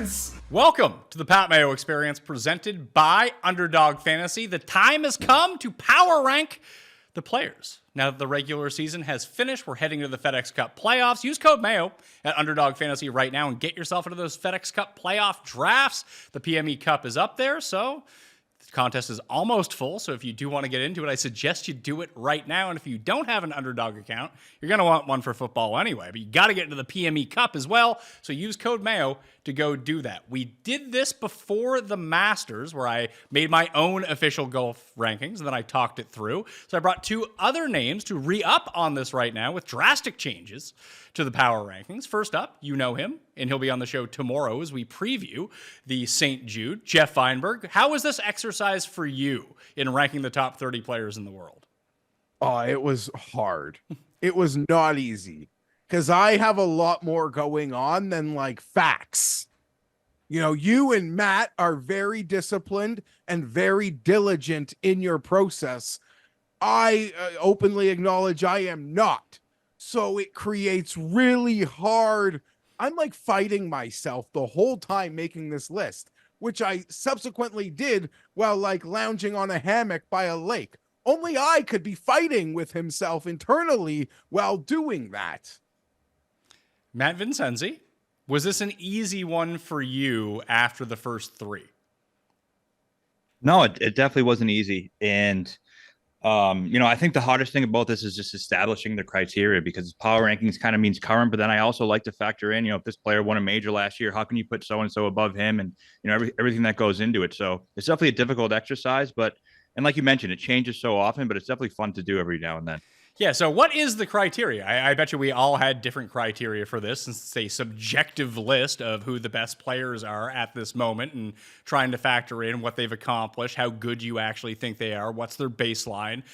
Experience. Welcome to the Pat Mayo Experience presented by Underdog Fantasy. The time has come to power rank the players. Now that the regular season has finished, we're heading to the FedEx Cup playoffs. Use code Mayo at Underdog Fantasy right now and get yourself into those FedEx Cup playoff drafts. The PME Cup is up there, so the contest is almost full. So if you do want to get into it, I suggest you do it right now. And if you don't have an Underdog account, you're going to want one for football anyway. But you got to get into the PME Cup as well. So use code Mayo to go do that. We did this before the Masters, where I made my own official golf rankings, and then I talked it through. So I brought two other names to re-up on this right now with drastic changes to the power rankings. First up, you know him, and he'll be on the show tomorrow as we preview the St. Jude, Geoff Fienberg. How was this exercise for you in ranking the top 30 players in the world? Oh, it was hard. It was not easy. Because I have a lot more going on than like facts. You know, you and Matt are very disciplined and very diligent in your process. I openly acknowledge I am not. So it creates really hard. I'm like fighting myself the whole time making this list, which I subsequently did while like lounging on a hammock by a lake. Only I could be fighting with himself internally while doing that. Matt Vincenzi, was this an easy one for you after the first three? No, it definitely wasn't easy. And, I think the hardest thing about this is just establishing the criteria, because power rankings kind of means current. But then I also like to factor in, if this player won a major last year, how can you put so-and-so above him, and, everything that goes into it. So it's definitely a difficult exercise, and like you mentioned, it changes so often, but it's definitely fun to do every now and then. Yeah, so what is the criteria? I bet you we all had different criteria for this, since it's a subjective list of who the best players are at this moment and trying to factor in what they've accomplished, how good you actually think they are, what's their baseline.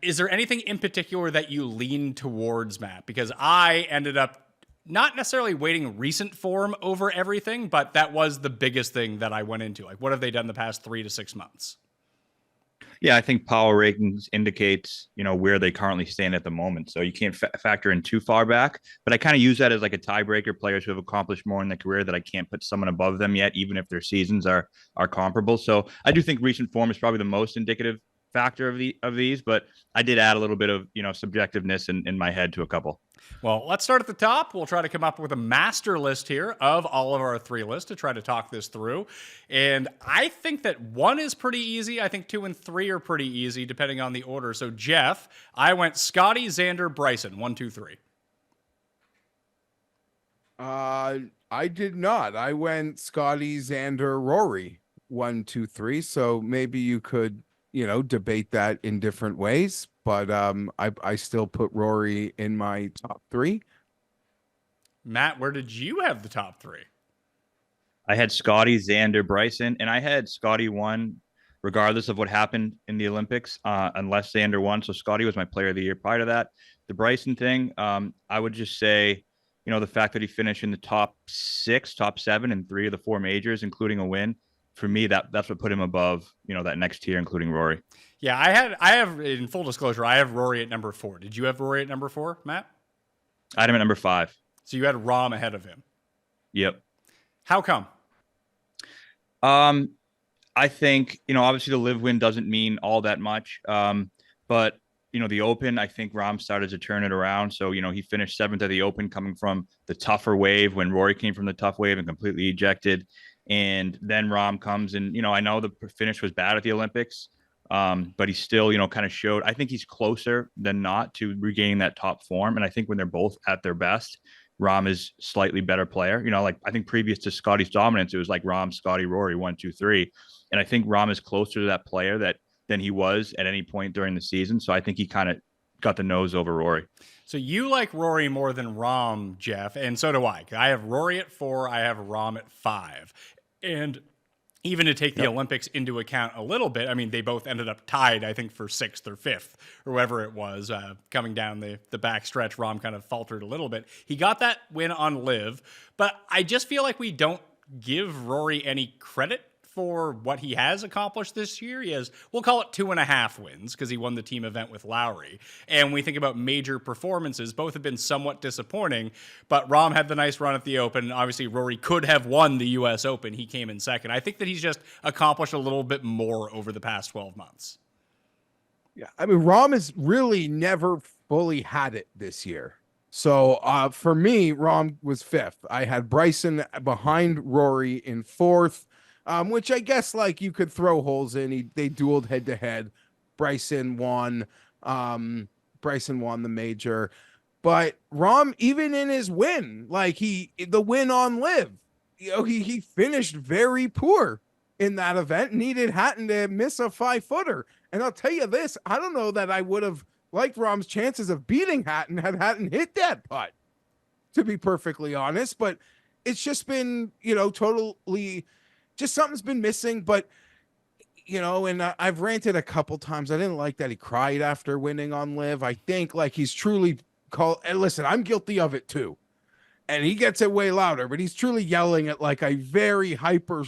Is there anything in particular that you lean towards, Matt? Because I ended up not necessarily weighting recent form over everything, but that was the biggest thing that I went into. Like, what have they done the past 3 to 6 months? Yeah, I think power rankings indicates, where they currently stand at the moment. So you can't factor in too far back, but I kind of use that as like a tiebreaker. Players who have accomplished more in their career that I can't put someone above them yet, even if their seasons are comparable. So I do think recent form is probably the most indicative factor of these, but I did add a little bit of, subjectiveness in my head to a couple. Well, let's start at the top. We'll try to come up with a master list here of all of our 3 lists to try to talk this through. And I think that 1 is pretty easy. I think 2 and 3 are pretty easy, depending on the order. So, Geoff, I went Scottie, Xander, Bryson, 1, 2, 3. I did not. I went Scottie, Xander, Rory, 1, 2, 3. So maybe you could, debate that in different ways. But I still put Rory in my top 3. Matt, where did you have the top 3? I had Scottie, Xander, Bryson, and I had Scottie 1, regardless of what happened in the Olympics, unless Xander won. So Scottie was my player of the year. Prior to that, the Bryson thing, I would just say, the fact that he finished in the top 6, top 7 in 3 of the 4 majors, including a win. For me, that's what put him above, that next tier, including Rory. Yeah, I have, in full disclosure, I have Rory at number 4. Did you have Rory at number 4, Matt? I had him at number 5. So you had Rahm ahead of him. Yep. How come? I think, obviously the live win doesn't mean all that much. But, the Open, I think Rahm started to turn it around. So, he finished 7th at the Open, coming from the tougher wave when Rory came from the tough wave and completely ejected. And then Rahm comes and, I know the finish was bad at the Olympics, but he still, kind of showed, I think he's closer than not to regaining that top form. And I think when they're both at their best, Rahm is slightly better player. I think previous to Scottie's dominance, it was like Rahm, Scottie, Rory, 1, 2, 3. And I think Rahm is closer to that player than he was at any point during the season. So I think he kind of got the nose over Rory. So you like Rory more than Rahm, Geoff, and so do I. I have Rory at 4. I have Rahm at 5. And even to take the Olympics into account a little bit, I mean, they both ended up tied, I think, for 6th or 5th, or whoever it was, coming down the back stretch. Rahm kind of faltered a little bit. He got that win on Live, but I just feel like we don't give Rory any credit for what he has accomplished this year, he has, we'll call it 2.5 wins because he won the team event with Lowry. And when we think about major performances, both have been somewhat disappointing, but Rahm had the nice run at the Open. Obviously, Rory could have won the U.S. Open. He came in second. I think that he's just accomplished a little bit more over the past 12 months. Yeah, I mean, Rahm has really never fully had it this year. So for me, Rahm was 5th. I had Bryson behind Rory in 4th, which I guess like you could throw holes in. They dueled head to head. Bryson won. Bryson won the major, but Rahm, even in his win, like the win on Live, he finished very poor in that event. Needed Hatton to miss a 5-footer, and I'll tell you this: I don't know that I would have liked Rahm's chances of beating Hatton had Hatton hit that putt, to be perfectly honest. But it's just been, totally just something's been missing. But, and I've ranted a couple times. I didn't like that he cried after winning on Live. I think like he's truly and listen, I'm guilty of it too. And he gets it way louder, but he's truly yelling at like a very hyper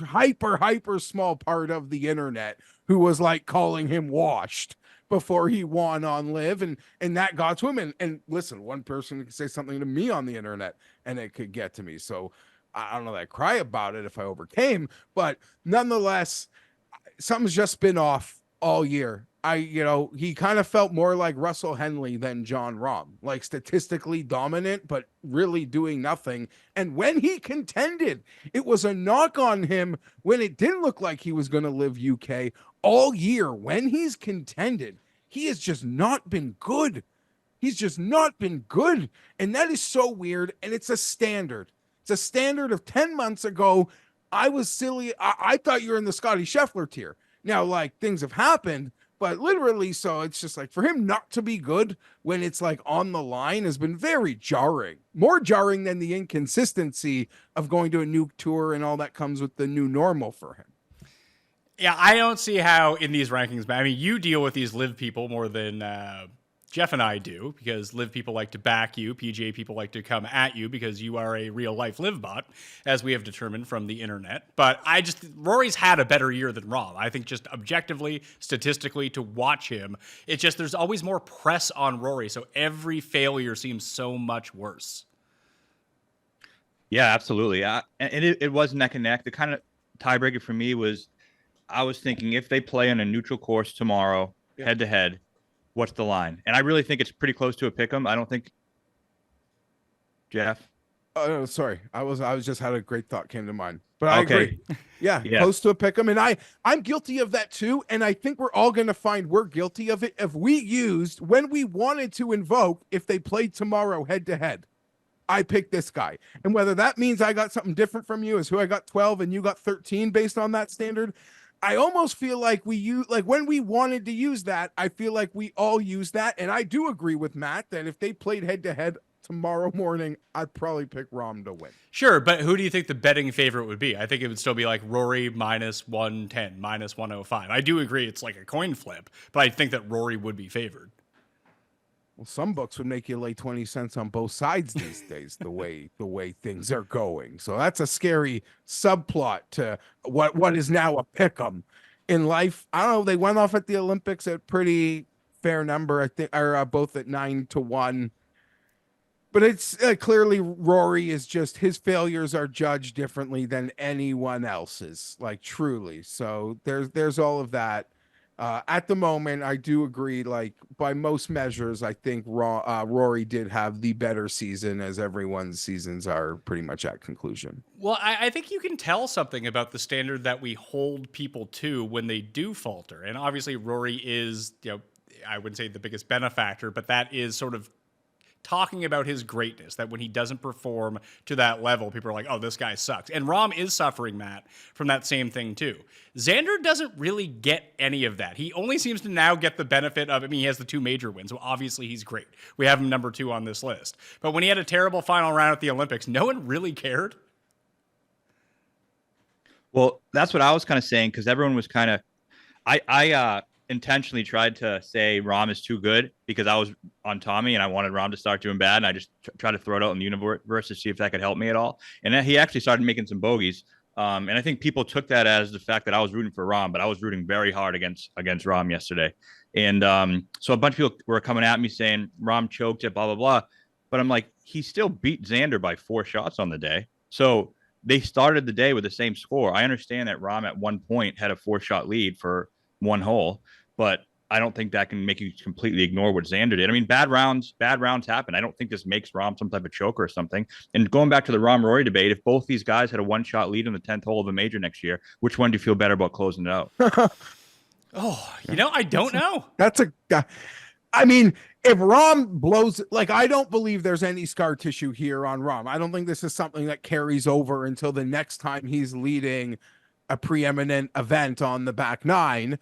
small part of the internet who was like calling him washed before he won on Live, and that got to him. And listen, one person could say something to me on the internet and it could get to me. So I don't know that I cry about it if I overcame, but nonetheless, something's just been off all year. He kind of felt more like Russell Henley than Jon Rahm, like statistically dominant, but really doing nothing. And when he contended, it was a knock on him when it didn't look like he was going to live UK all year. When he's contended, he has just not been good. He's just not been good. And that is so weird. And it's a standard. It's a standard of 10 months ago. I was silly. I thought you were in the Scottie Scheffler tier. Now, like, things have happened, but literally, so it's just like for him not to be good when it's like on the line has been very jarring, more jarring than the inconsistency of going to a new tour and all that comes with the new normal for him. Yeah, I don't see how in these rankings, I mean, you deal with these Live people more than Jeff and I do, because Live people like to back you. PGA people like to come at you because you are a real life Live bot, as we have determined from the internet. But Rory's had a better year than Rahm. I think just objectively, statistically, to watch him, it's just there's always more press on Rory. So every failure seems so much worse. Yeah, absolutely. And it was neck and neck. The kind of tiebreaker for me was, I was thinking if they play on a neutral course tomorrow, head to head, what's the line? And I really think it's pretty close to a pick 'em. I don't think, Jeff. Oh, no, sorry. I was just had a great thought came to mind, but I agree. Yeah, close to a pick 'em. And I'm guilty of that too. And I think we're all going to find we're guilty of it. If we used when we wanted to invoke, if they played tomorrow head to head, I picked this guy. And whether that means I got something different from you is who I got 12 and you got 13 based on that standard. I almost feel like when we wanted to use that, I feel like we all use that. And I do agree with Matt that if they played head to head tomorrow morning, I'd probably pick Rahm to win. Sure. But who do you think the betting favorite would be? I think it would still be like Rory minus 110, minus 105. I do agree it's like a coin flip, but I think that Rory would be favored. Well, some books would make you lay 20 cents on both sides these days, the way things are going. So that's a scary subplot to what is now a pick'em in life. I don't know. They went off at the Olympics at pretty fair number. I think are both at 9-1. But it's clearly Rory is just his failures are judged differently than anyone else's, like truly. So there's all of that. At the moment, I do agree, like by most measures, I think Rory did have the better season as everyone's seasons are pretty much at conclusion. Well, I think you can tell something about the standard that we hold people to when they do falter. And obviously Rory is, I wouldn't say the biggest benefactor, but that is sort of talking about his greatness, that when he doesn't perform to that level, people are like, oh, this guy sucks. And Rahm is suffering, Matt, from that same thing too. Xander doesn't really get any of that. He only seems to now get the benefit of, he has the 2 major wins, so obviously he's great. We have him number 2 on this list. But when he had a terrible final round at the Olympics, no one really cared. Well, that's what I was kind of saying, because everyone was kind of, I intentionally tried to say Rahm is too good because I was on Tommy and I wanted Rahm to start doing bad. And I just tried to throw it out in the universe to see if that could help me at all. And then he actually started making some bogeys. And I think people took that as the fact that I was rooting for Rahm, but I was rooting very hard against Rahm yesterday. And so a bunch of people were coming at me saying Rahm choked it, blah, blah, blah. But I'm like, he still beat Xander by 4 shots on the day. So they started the day with the same score. I understand that Rahm at one point had a 4-shot lead for one hole, but I don't think that can make you completely ignore what Xander did. I mean, bad rounds happen. I don't think this makes Rahm some type of choker or something. And going back to the Rahm Rory debate, if both these guys had a 1-shot lead in the 10th hole of a major next year, which one do you feel better about closing it out? I don't know. I mean, if Rahm blows, like, I don't believe there's any scar tissue here on Rahm. I don't think this is something that carries over until the next time he's leading a preeminent event on the back nine.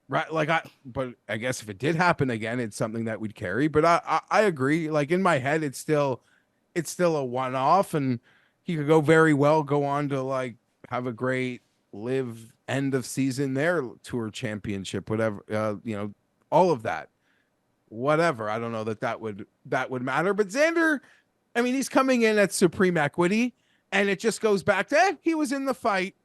Right. But I guess if it did happen again, it's something that we'd carry. But I agree. Like, in my head, it's still a one-off, and he could go on to like have a great live end of season there, tour championship, whatever, all of that, whatever. I don't know that would matter. But Xander, I mean, he's coming in at supreme equity, and it just goes back to he was in the fight,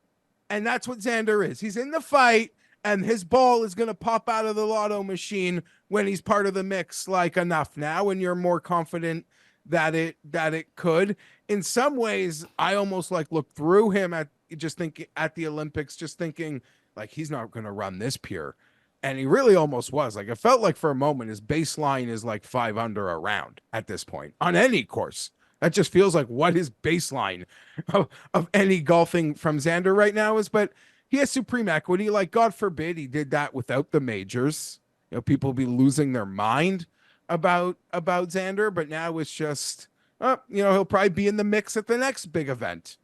and that's what Xander is. He's in the fight. And his ball is going to pop out of the lotto machine when he's part of the mix, like enough now, and you're more confident that it could. In some ways, I almost like look through him at the Olympics, just thinking like he's not going to run this pure. And he really almost was. Like, it felt like for a moment his baseline is like 5 under a round at this point on any course. That just feels like what his baseline of any golfing from Xander right now is. But he has supreme equity. Like, God forbid he did that without the majors. People will be losing their mind about Xander, but now it's just, he'll probably be in the mix at the next big event,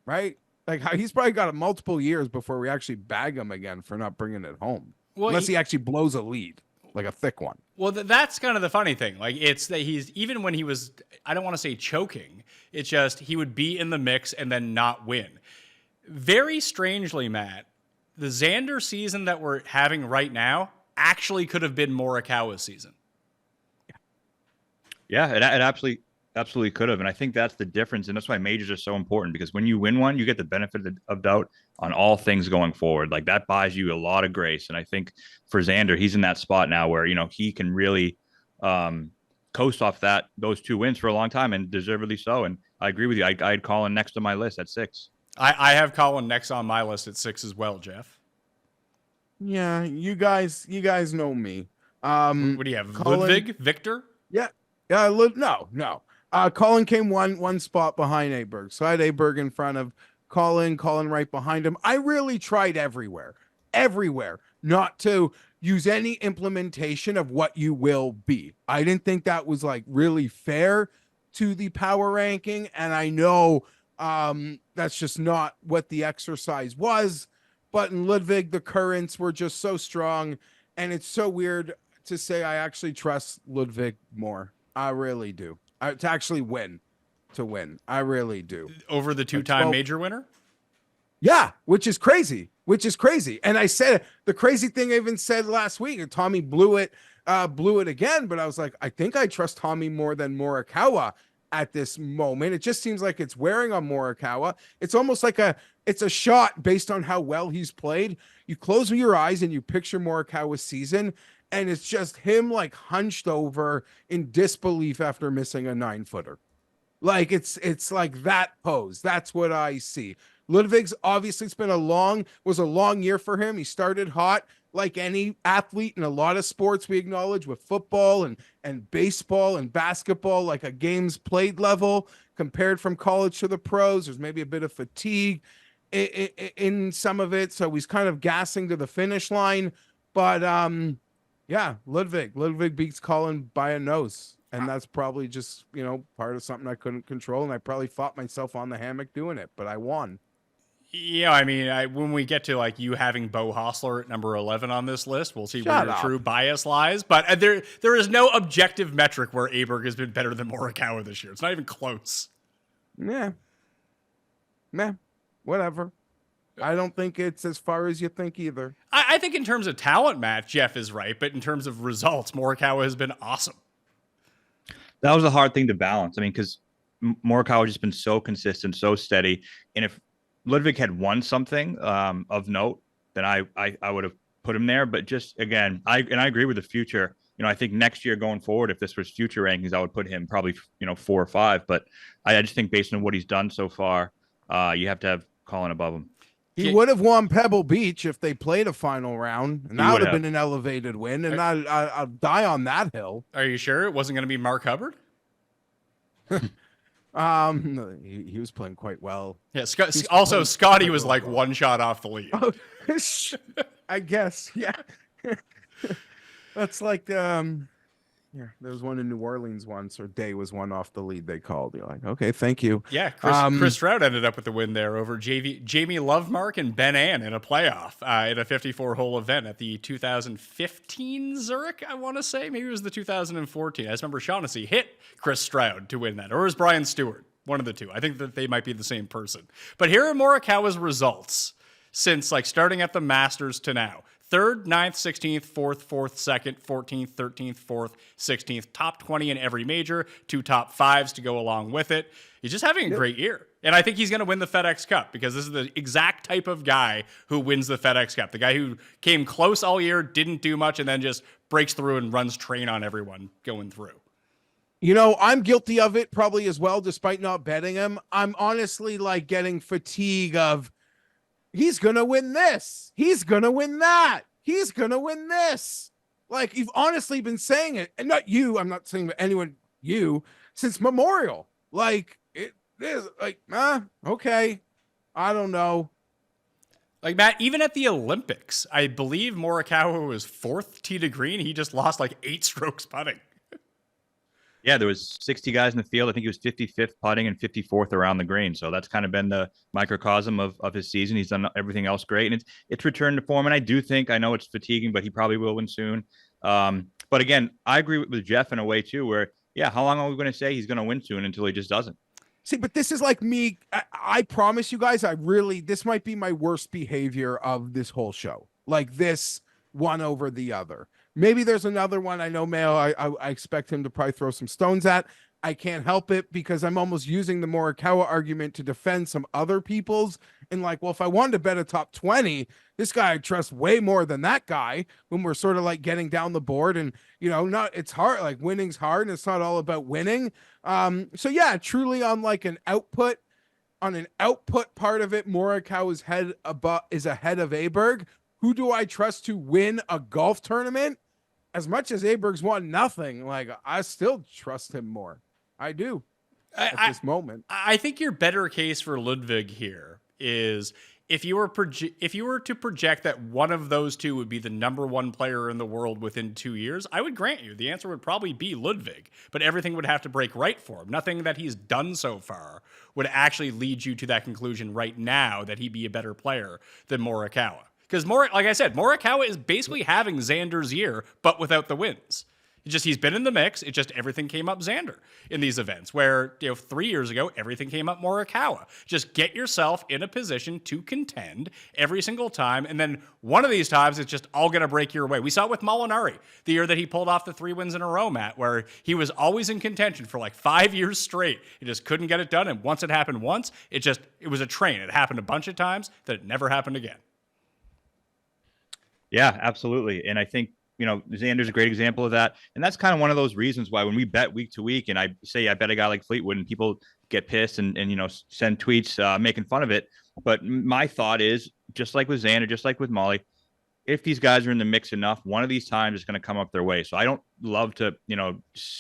right? Like, he's probably got multiple years before we actually bag him again for not bringing it home, unless he actually blows a lead, like a thick one. Well, that's kind of the funny thing. Like, it's that he's, even when he was, I don't want to say choking, it's just he would be in the mix and then not win. Very strangely, Matt, the Xander season that we're having right now actually could have been Morikawa's season. Yeah, it absolutely could have. And I think that's the difference. And that's why majors are so important, because when you win one, you get the benefit of doubt on all things going forward. Like, that buys you a lot of grace. And I think for Xander, he's in that spot now where, he can really coast off those 2 wins for a long time, and deservedly so. And I agree with you. I'd call him next on my list at 6. I have Collin next on my list at 6 as well, Jeff. Yeah, you guys know me. What do you have? Collin, Ludvig? Victor? Yeah. No. Collin came one spot behind Aberg. So I had Aberg in front of Collin right behind him. I really tried everywhere not to use any implementation of what you will be. I didn't think that was like really fair to the power ranking. And I know that's just not what the exercise was. But in Ludvig, the currents were just so strong. And it's so weird to say I actually trust Ludvig more. I really do. To actually win. I really do. Over the 2-time major winner? Yeah, which is crazy. And I said, the crazy thing I even said last week, and Tommy blew it again, but I was like, I think I trust Tommy more than Morikawa at this moment. It just seems like it's wearing on Morikawa. It's almost like it's a shot based on how well he's played. You close your eyes and you picture Morikawa's season, and it's just him like hunched over in disbelief after missing a 9-footer. Like, it's like that pose. That's what I see. Ludvig's obviously was a long year for him. He started hot, like any athlete in a lot of sports we acknowledge, with football and baseball and basketball, like a games played level compared from college to the pros. There's maybe a bit of fatigue in some of it. So he's kind of gassing to the finish line. But yeah, Ludvig beats Collin by a nose. And that's probably just, part of something I couldn't control. And I probably fought myself on the hammock doing it, but I won. Yeah, I mean, when we get to like you having Bo Hostler at number 11 on this list, we'll see where your true bias lies. But there is no objective metric where Aberg has been better than Morikawa this year. It's not even close. Yeah. Whatever. I don't think it's as far as you think either. I think in terms of talent, Matt, Jeff is right. But in terms of results, Morikawa has been awesome. That was a hard thing to balance. I mean, because Morikawa has just been so consistent, so steady. And if Ludvig had won something of note, then I would have put him there. But just again, I agree with the future. I think next year going forward, if this was future rankings, I would put him probably 4 or 5. But I just think based on what he's done so far, you have to have Collin above him. He would have won Pebble Beach if they played a final round, and that would have been an elevated win. And I'll die on that hill. Are you sure it wasn't going to be Mark Hubbard? He was playing quite well. Yeah. Also, Scottie was like one shot off the lead. Oh, I guess. Yeah. That's like yeah, there was one in New Orleans once, or Day was one off the lead. They called. You're like, okay, thank you. Yeah, Chris Stroud ended up with the win there over Jamie Lovemark and Ben Ann in a playoff in a 54-hole event at the 2015 Zurich. I want to say maybe it was the 2014. I just remember Shaughnessy hit Chris Stroud to win that, or it was Brian Stewart, one of the two. I think that they might be the same person. But here are Morikawa's results since starting at the Masters to now. 3rd, 9th, 16th, 4th, 4th, 2nd, 14th, 13th, 4th, 16th, top 20 in every major, 2 top 5s to go along with it. He's just having a great year. And I think he's going to win the FedEx Cup because this is the exact type of guy who wins the FedEx Cup. The guy who came close all year, didn't do much, and then just breaks through and runs train on everyone going through. I'm guilty of it probably as well, despite not betting him. I'm honestly getting fatigue of, he's going to win this. He's going to win that. He's going to win this. You've honestly been saying it, and not you. I'm not saying to anyone, you, since Memorial. It is okay. I don't know. Matt, even at the Olympics, I believe Morikawa was 4th tee to green. He just lost 8 strokes putting. Yeah, there was 60 guys in the field. I think he was 55th putting and 54th around the green. So that's kind of been the microcosm of his season. He's done everything else great, and it's returned to form. And I know it's fatiguing, but he probably will win soon. But again, I agree with Geoff in a way too, where how long are we going to say he's going to win soon until he just doesn't? See, but this is me. I promise you guys, this might be my worst behavior of this whole show. This one over the other. Maybe there's another one. I know Mayo, I expect him to probably throw some stones at. I can't help it because I'm almost using the Morikawa argument to defend some other people's. And if I wanted to bet a top 20, this guy I trust way more than that guy when we're sort of getting down the board. And, it's hard. Winning's hard and it's not all about winning. So yeah, truly on an output part of it, Morikawa is ahead of Aberg. Who do I trust to win a golf tournament? As much as Aberg's won nothing, I still trust him more. I do at this moment. I think your better case for Ludvig here is if you were to project that one of those two would be the number 1 player in the world within 2 years, I would grant you the answer would probably be Ludvig, but everything would have to break right for him. Nothing that he's done so far would actually lead you to that conclusion right now that he'd be a better player than Morikawa. Because like I said, Morikawa is basically having Xander's year, but without the wins. He's been in the mix. It just everything came up Xander in these events where 3 years ago, everything came up Morikawa. Just get yourself in a position to contend every single time. And then one of these times, it's just all going to break your way. We saw it with Molinari the year that he pulled off the 3 wins in a row, Matt, where he was always in contention for 5 years straight. He just couldn't get it done. And once it happened once, it was a train. It happened a bunch of times that it never happened again. Yeah, absolutely. And I think, Xander's a great example of that. And that's kind of one of those reasons why when we bet week to week and I say I bet a guy like Fleetwood and people get pissed and send tweets making fun of it. But my thought is, just like with Xander, just like with Molly, if these guys are in the mix enough, one of these times is going to come up their way. So I don't love to,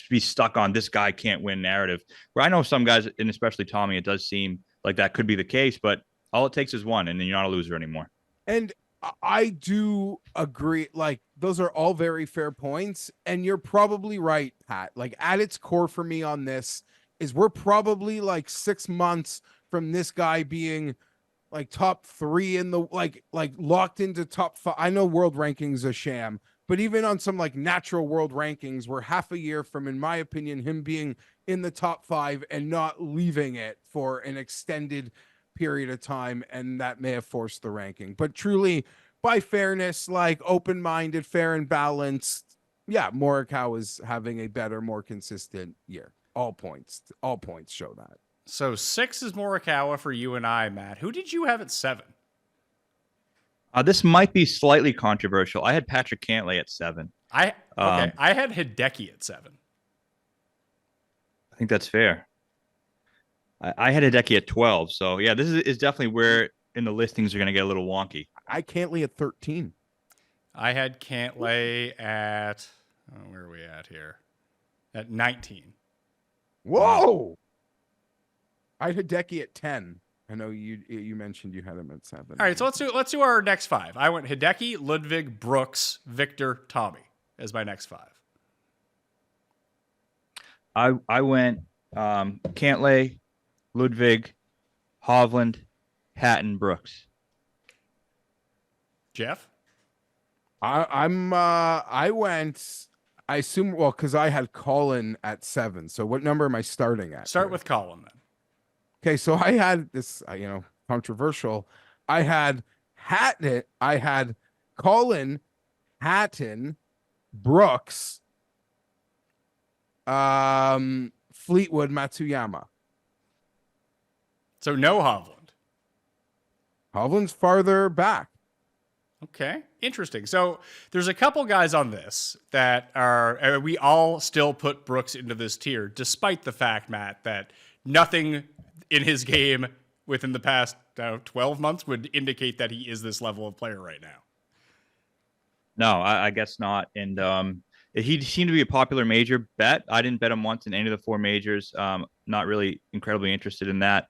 be stuck on this guy can't win narrative. Where I know some guys, and especially Tommy, it does seem like that could be the case, but all it takes is one, and then you're not a loser anymore. And I do agree. Those are all very fair points. And you're probably right, Pat. At its core for me on this is we're probably 6 months from this guy being top 3 in the, locked into top 5. I know world rankings a sham, but even on some natural world rankings, we're half a year from, in my opinion, him being in the top 5 and not leaving it for an extended period of time, and that may have forced the ranking. But truly, by fairness, open-minded, fair and balanced, yeah, Morikawa is having a better, more consistent year. All points show that. So 6 is Morikawa for you and I, Matt. Who did you have at 7? This might be slightly controversial. I had Patrick Cantlay at 7. I had Hideki at 7. I think that's fair. I had Hideki at 12. So yeah, this is definitely where in the listings are going to get a little wonky. I Cantlay at 13. I had Cantlay at where are we at here? At 19. Whoa! I had Hideki at 10. I know you mentioned you had him at 7. All right, so let's do our next 5. I went Hideki, Ludvig, Brooks, Viktor, Tommy as my next 5. I went Cantlay, Ludvig, Hovland, Hatton, Brooks. Jeff? I went, I assume, well, because I had Collin at 7. So what number am I starting at? Start with Collin then. Okay, so I had this, controversial. I had Hatton, I had Collin, Hatton, Brooks, Fleetwood, Matsuyama. So no Hovland. Hovland's farther back. Okay, interesting. So there's a couple guys on this that are, we all still put Brooks into this tier, despite the fact, Matt, that nothing in his game within the past 12 months would indicate that he is this level of player right now. No, I guess not. And he seemed to be a popular major bet. I didn't bet him once in any of the 4 majors. Not really incredibly interested in that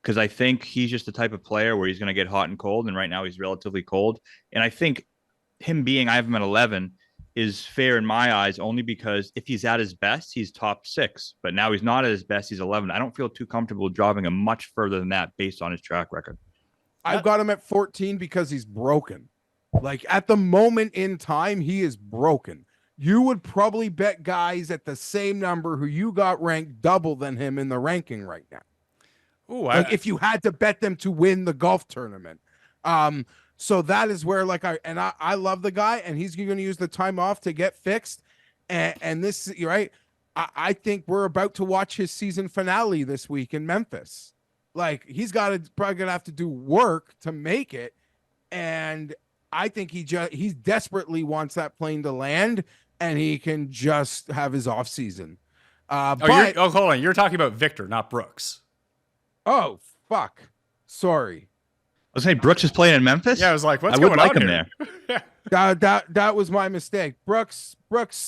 because I think he's just the type of player where he's going to get hot and cold. And right now he's relatively cold. And I think him being, I have him at 11, is fair in my eyes only because if he's at his best, he's top 6. But now he's not at his best. He's 11. I don't feel too comfortable dropping him much further than that based on his track record. I've got him at 14 because he's broken. Like at the moment in time, he is broken. You would probably bet guys at the same number who you got ranked double than him in the ranking right now. Ooh, if you had to bet them to win the golf tournament. So that is where I love the guy and he's going to use the time off to get fixed. And this, you're right. I think we're about to watch his season finale this week in Memphis. Like he's probably going to have to do work to make it. And I think he desperately wants that plane to land and he can just have his off season. hold on. You're talking about Viktor, not Brooks. Oh, fuck. Sorry. I was saying Brooks is playing in Memphis. Yeah, I was like, what's I going would like on him here? there. That was my mistake. Brooks,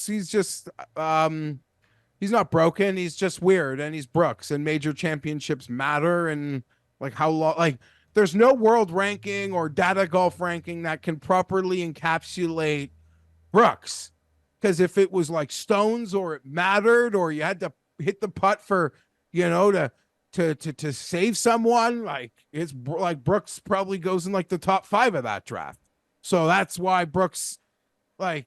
he's just he's not broken, he's just weird, and he's Brooks, and major championships matter, and like how long, like there's no world ranking or data golf ranking that can properly encapsulate Brooks. Because if it was like stones or it mattered or you had to hit the putt for, to save someone, like it's like Brooks probably goes in like the top 5 of that draft. So that's why Brooks, I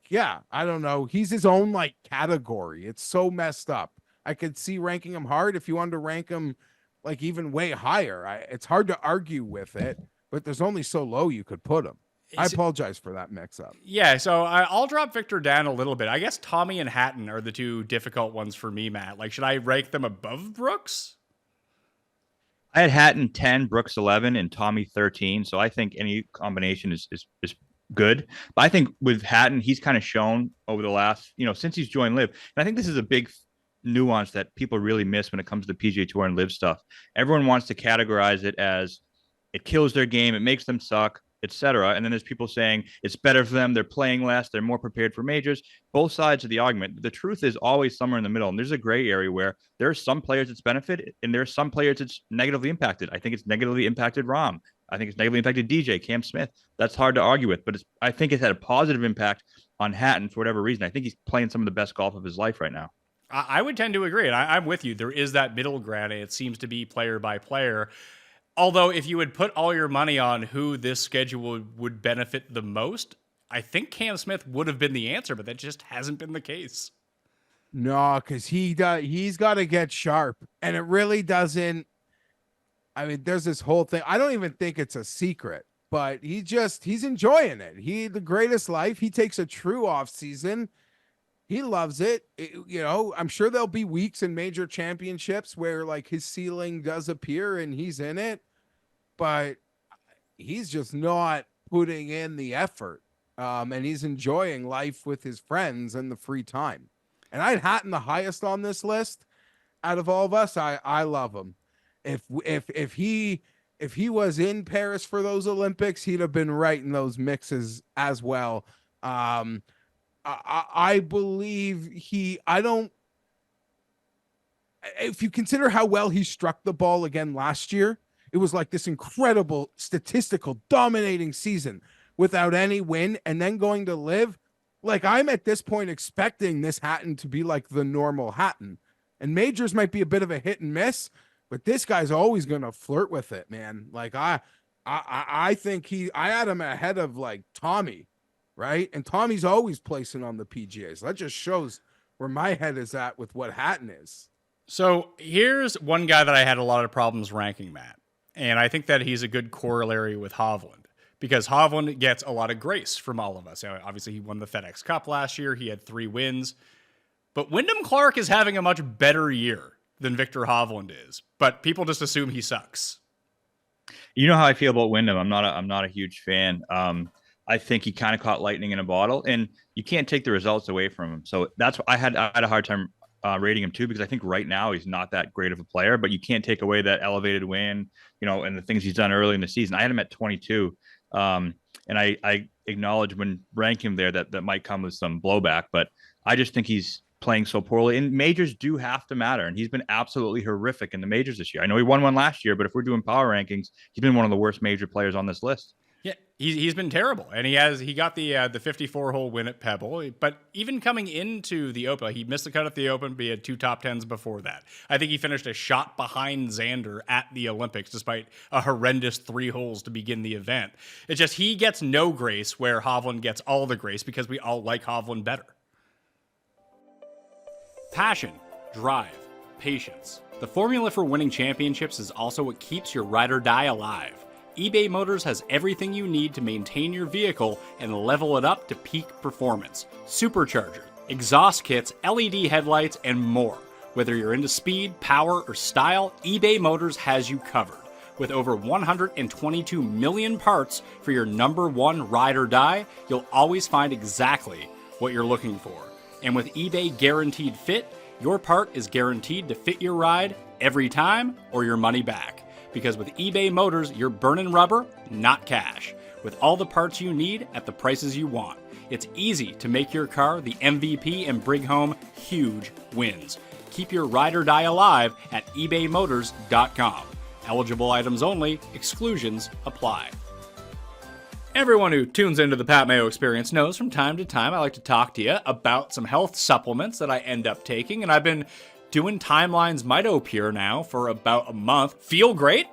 don't know. He's his own like category. It's so messed up. I could see ranking him hard if you wanted to rank him like even way higher. It's hard to argue with it, but there's only so low you could put him. I apologize for that mix-up. Yeah, so I'll drop Viktor down a little bit. I guess Tommy and Hatton are the 2 difficult ones for me, Matt. Like, should I rank them above Brooks? I had Hatton 10, Brooks 11, and Tommy 13. So I think any combination is good. But I think with Hatton, he's kind of shown over the last, since he's joined LIV. And I think this is a big nuance that people really miss when it comes to the PGA Tour and LIV stuff. Everyone wants to categorize it as it kills their game, it makes them suck, etc. And then there's people saying it's better for them. They're playing less. They're more prepared for majors. Both sides of the argument. The truth is always somewhere in the middle. And there's a gray area where there are some players it's benefit and there are some players it's negatively impacted. I think it's negatively impacted Rahm. I think it's negatively impacted DJ, Cam Smith. That's hard to argue with, but I think it's had a positive impact on Hatton for whatever reason. I think he's playing some of the best golf of his life right now. I would tend to agree. And I'm with you. There is that middle ground and it seems to be player by player. Although if you would put all your money on who this schedule would benefit the most, I think Cam Smith would have been the answer, but that just hasn't been the case. No, because he's got to get sharp. And it really doesn't. I mean, there's this whole thing. I don't even think it's a secret, but he's enjoying it. The greatest life. He takes a true off season He loves it. You know, I'm sure there'll be weeks in major championships where like his ceiling does appear and he's in it, but he's just not putting in the effort. And he's enjoying life with his friends and the free time. And I'd Hatton the highest on this list out of all of us. I love him. If he was in Paris for those Olympics, he'd have been right in those mixes as well. I believe if you consider how well he struck the ball again last year, it was like this incredible statistical dominating season without any win, and then going to live. Like, I'm at this point expecting this Hatton to be like the normal Hatton, and majors might be a bit of a hit and miss, but this guy's always going to flirt with it, man. Like I think I had him ahead of like Tommy, right? And Tommy's always placing on the PGAs. That just shows where my head is at with what Hatton is. So here's one guy that I had a lot of problems ranking, Matt. And I think that he's a good corollary with Hovland, because Hovland gets a lot of grace from all of us. You know, obviously, he won the FedEx Cup last year. He had 3 wins. But Wyndham Clark is having a much better year than Viktor Hovland is. But people just assume he sucks. You know how I feel about Wyndham. I'm not a huge fan. I think he kind of caught lightning in a bottle, and you can't take the results away from him. So that's I had a hard time rating him too, because I think right now he's not that great of a player, but you can't take away that elevated win, you know, and the things he's done early in the season. I had him at 22. And I acknowledge when ranking him there that might come with some blowback, but I just think he's playing so poorly, and majors do have to matter. And he's been absolutely horrific in the majors this year. I know he won one last year, but if we're doing power rankings, he's been one of the worst major players on this list. Yeah, he's been terrible, and he got the 54-hole win at Pebble. But even coming into the Open, he missed the cut at the Open, but he had 2 top 10s before that. I think he finished a shot behind Xander at the Olympics, despite a horrendous 3 holes to begin the event. It's just he gets no grace, where Hovland gets all the grace, because we all like Hovland better. Passion, drive, patience. The formula for winning championships is also what keeps your ride or die alive. eBay Motors has everything you need to maintain your vehicle and level it up to peak performance. Superchargers, exhaust kits, LED headlights, and more. Whether you're into speed, power, or style, eBay Motors has you covered. With over 122 million parts for your #1 ride or die, you'll always find exactly what you're looking for. And with eBay Guaranteed Fit, your part is guaranteed to fit your ride every time, or your money back. Because with eBay Motors, you're burning rubber, not cash. With all the parts you need at the prices you want. It's easy to make your car the MVP and bring home huge wins. Keep your ride or die alive at ebaymotors.com. Eligible items only, exclusions apply. Everyone who tunes into the Pat Mayo Experience knows from time to time I like to talk to you about some health supplements that I end up taking, and I've been doing Timeline's MitoPure now for about a month. Feel great,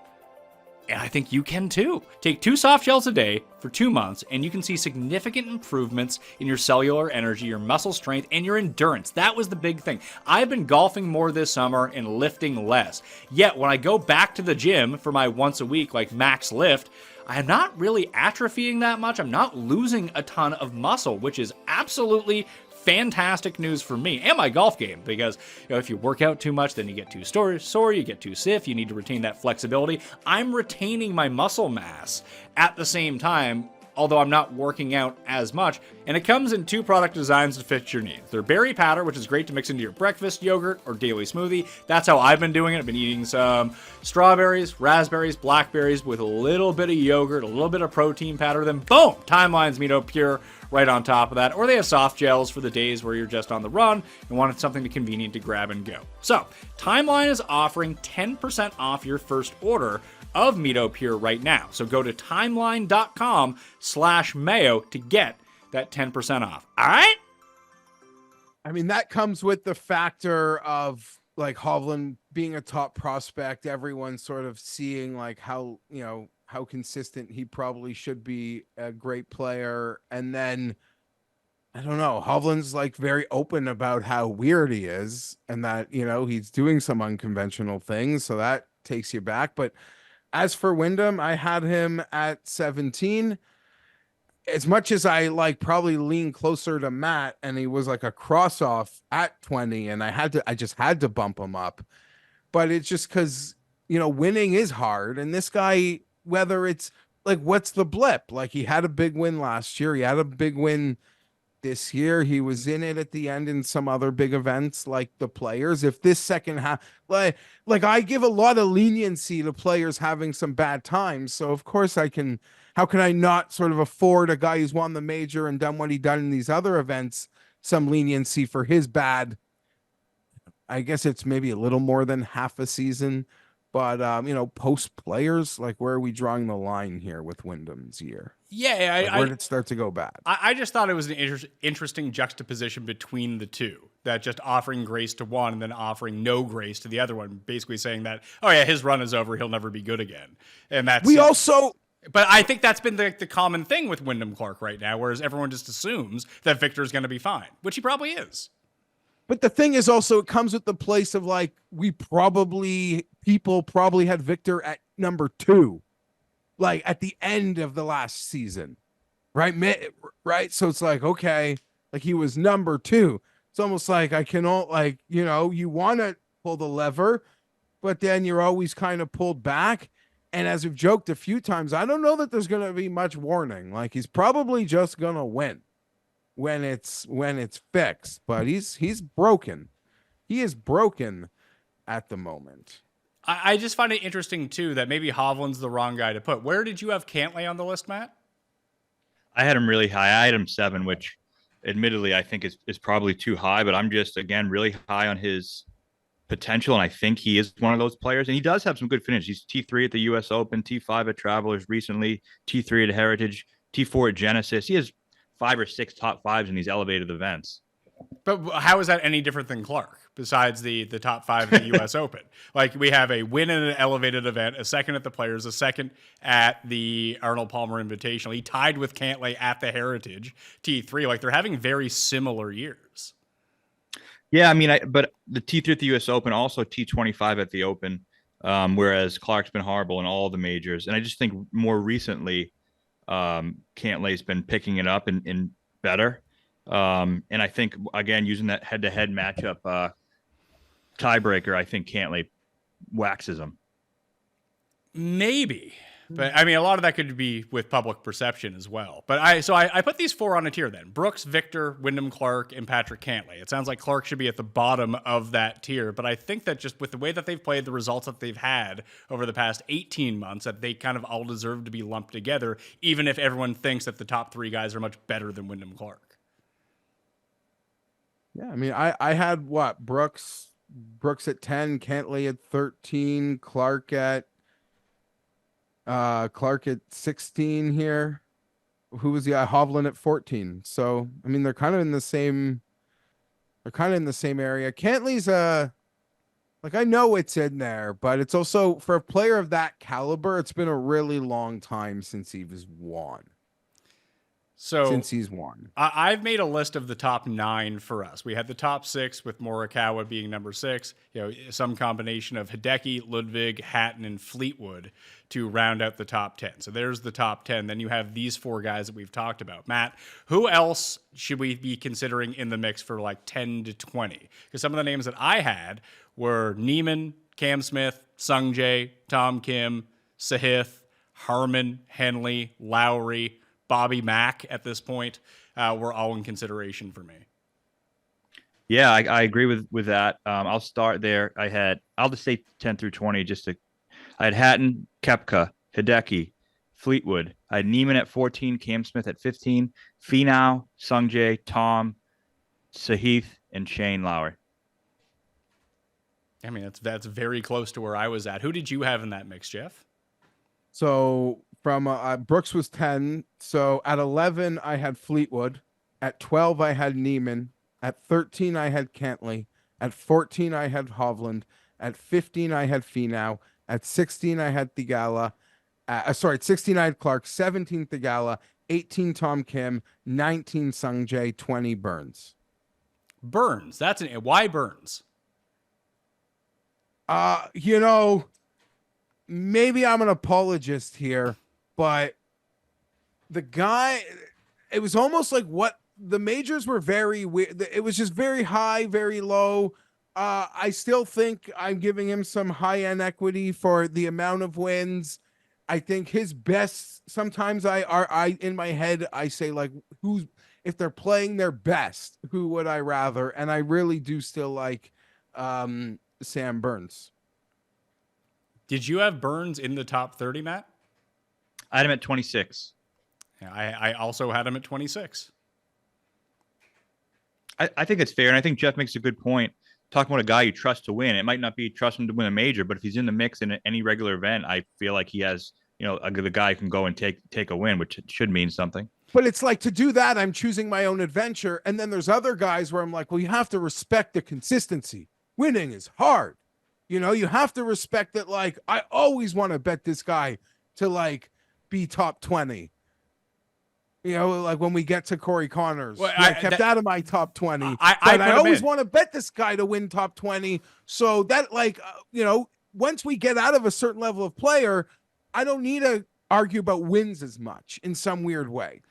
and I think you can too. Take 2 soft gels a day for 2 months, and you can see significant improvements in your cellular energy, your muscle strength, and your endurance. That was the big thing. I've been golfing more this summer and lifting less. Yet when I go back to the gym for my once a week, like max lift, I'm not really atrophying that much. I'm not losing a ton of muscle, which is absolutely fantastic news for me and my golf game, because if you work out too much, then you get too sore, you get too stiff, you need to retain that flexibility. I'm retaining my muscle mass at the same time, although I'm not working out as much. And it comes in 2 product designs to fit your needs. They're berry powder, which is great to mix into your breakfast, yogurt, or daily smoothie. That's how I've been doing it. I've been eating some strawberries, raspberries, blackberries with a little bit of yogurt, a little bit of protein powder, then boom, Timeline's MitoPure right on top of that. Or they have soft gels for the days where you're just on the run and wanted something convenient to grab and go. So, Timeline is offering 10% off your first order of MitoPure right now. So go to timeline.com/Mayo to get that 10% off. All right? I mean, that comes with the factor of like Hovland being a top prospect, everyone sort of seeing like how consistent he probably should be, a great player. And then I don't know, Hovland's like very open about how weird he is, and that, he's doing some unconventional things. So that takes you back. But as for Wyndham, I had him at 17. as much as I like probably lean closer to Matt, and he was like a cross off at 20, and I just had to bump him up. But it's just because, winning is hard. And this guy, whether it's like, what's the blip? Like, he had a big win last year. He had a big win this year. He was in it at the end in some other big events like the Players. If this second half, like I give a lot of leniency to players having some bad times. So of course how can I not sort of afford a guy who's won the major and done what he done in these other events, some leniency for his bad? I guess it's maybe a little more than half a season, but post Players, like, where are we drawing the line here with Wyndham's year? Yeah, Like, where did it start to go bad? I just thought it was an interesting juxtaposition between the two, that just offering grace to one and then offering no grace to the other one, basically saying that, oh yeah, his run is over, he'll never be good again. And that's but I think that's been the common thing with Wyndham Clark right now, whereas everyone just assumes that Victor's going to be fine, which he probably is. But the thing is also, it comes with the place of like, people probably had Victor at number 2, like at the end of the last season, right? Right. So it's like, okay, like he was number 2. It's almost like you want to pull the lever, but then you're always kind of pulled back. And as we've joked a few times, I don't know that there's going to be much warning. Like, he's probably just going to win when it's fixed, but he's broken. He is broken at the moment. I just find it interesting too that maybe Hovland's the wrong guy to put. Where did you have Cantlay on the list, Matt? I had him really high. I had him 7, which admittedly I think is probably too high, but I'm just, again, really high on his potential, and I think he is one of those players. And he does have some good finishes. He's T3 at the U.S. Open, T5 at Travelers recently, T3 at Heritage, T4 at Genesis. He has 5 or 6 top 5s in these elevated events. But how is that any different than Clark, besides the top 5 of the U.S. Open? Like, we have a win in an elevated event, a second at the Players, a second at the Arnold Palmer Invitational. He tied with Cantlay at the Heritage T3. Like, they're having very similar years. Yeah, I mean, but the T3 at the U.S. Open, also T25 at the Open, whereas Clark's been horrible in all the majors. And I just think more recently, Cantlay's been picking it up and better. And I think, again, using that head-to-head matchup tiebreaker, I think Cantlay waxes him. Maybe. But I mean, a lot of that could be with public perception as well. But I put these 4 on a tier then: Brooks, Victor, Wyndham Clark, and Patrick Cantlay. It sounds like Clark should be at the bottom of that tier, but I think that just with the way that they've played, the results that they've had over the past 18 months, that they kind of all deserve to be lumped together, even if everyone thinks that the top 3 guys are much better than Wyndham Clark. Yeah, I mean, I had Brooks at 10, Cantlay at 13, Clark at 16 here. Who was Hovland at 14? So I mean, they're kind of in the same area. Cantlay's like, I know it's in there, but it's also, for a player of that caliber, it's been a really long time since he's won. Since he's won. I've made a list of the top 9 for us. We had the top 6 with Morikawa being number 6. Some combination of Hideki, Ludvig, Hatton, and Fleetwood to round out the top 10. So there's the top 10. Then you have these 4 guys that we've talked about. Matt, who else should we be considering in the mix for like 10 to 20? Because some of the names that I had were Niemann, Cam Smith, Sungjae, Tom Kim, Sahith, Harman, Henley, Lowry, Bobby Mack at this point, were all in consideration for me. Yeah, I agree with that. I'll start there. I'll just say 10 through 20. I had Hatton, Koepka, Hideki, Fleetwood. I had Niemann at 14, Cam Smith at 15, Finau, Sungjae, Tom, Sahith, and Shane Lowry. I mean, that's very close to where I was at. Who did you have in that mix, Jeff? So from Brooks was 10. So at 11, I had Fleetwood. At 12, I had Niemann. At 13, I had Cantlay. At 14, I had Hovland. At 15, I had Finau. At 16, I had Theegala. At 16, I had Clark. 17, Theegala. 18, Tom Kim. 19, Sungjae. 20, Burns. Burns. Why Burns? Maybe I'm an apologist here, but the guy, it was almost like what the majors were very weird. It was just very high, very low. I still think I'm giving him some high-end equity for the amount of wins. I think his best, sometimes I in my head, I say like, if they're playing their best, who would I rather? And I really do still like Sam Burns. Did you have Burns in the top 30, Matt? I had him at 26. Yeah, I also had him at 26. I think it's fair, and I think Geoff makes a good point. Talking about a guy you trust to win, it might not be trust him to win a major, but if he's in the mix in any regular event, I feel like he has, the guy can go and take a win, which should mean something. But it's like, to do that, I'm choosing my own adventure. And then there's other guys where I'm like, well, you have to respect the consistency. Winning is hard. You have to respect that. Like, I always want to bet this guy to like be top 20. Like when we get to Corey Connors, well, I kept out of my top 20. I always want to bet this guy to win top 20. So that, like, once we get out of a certain level of player, I don't need to argue about wins as much in some weird way.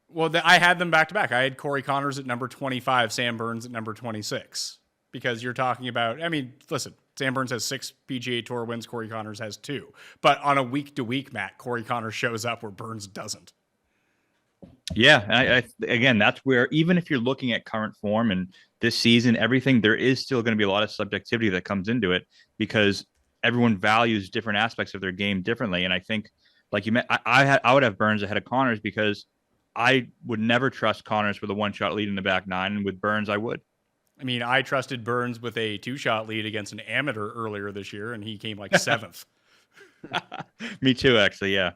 Well, I had them back to back. I had Corey Connors at number 25, Sam Burns at number 26. Because you're talking about, listen, Sam Burns has 6 PGA Tour wins, Corey Connors has 2. But on a week-to-week, Matt, Corey Connors shows up where Burns doesn't. Yeah, and again, that's where, even if you're looking at current form and this season, everything, there is still going to be a lot of subjectivity that comes into it because everyone values different aspects of their game differently. And I think, like you meant, I would have Burns ahead of Connors because I would never trust Connors with a 1-shot lead in the back 9, and with Burns, I would. I trusted Burns with a 2-shot lead against an amateur earlier this year, and he came like 7th. Me too, actually, yeah.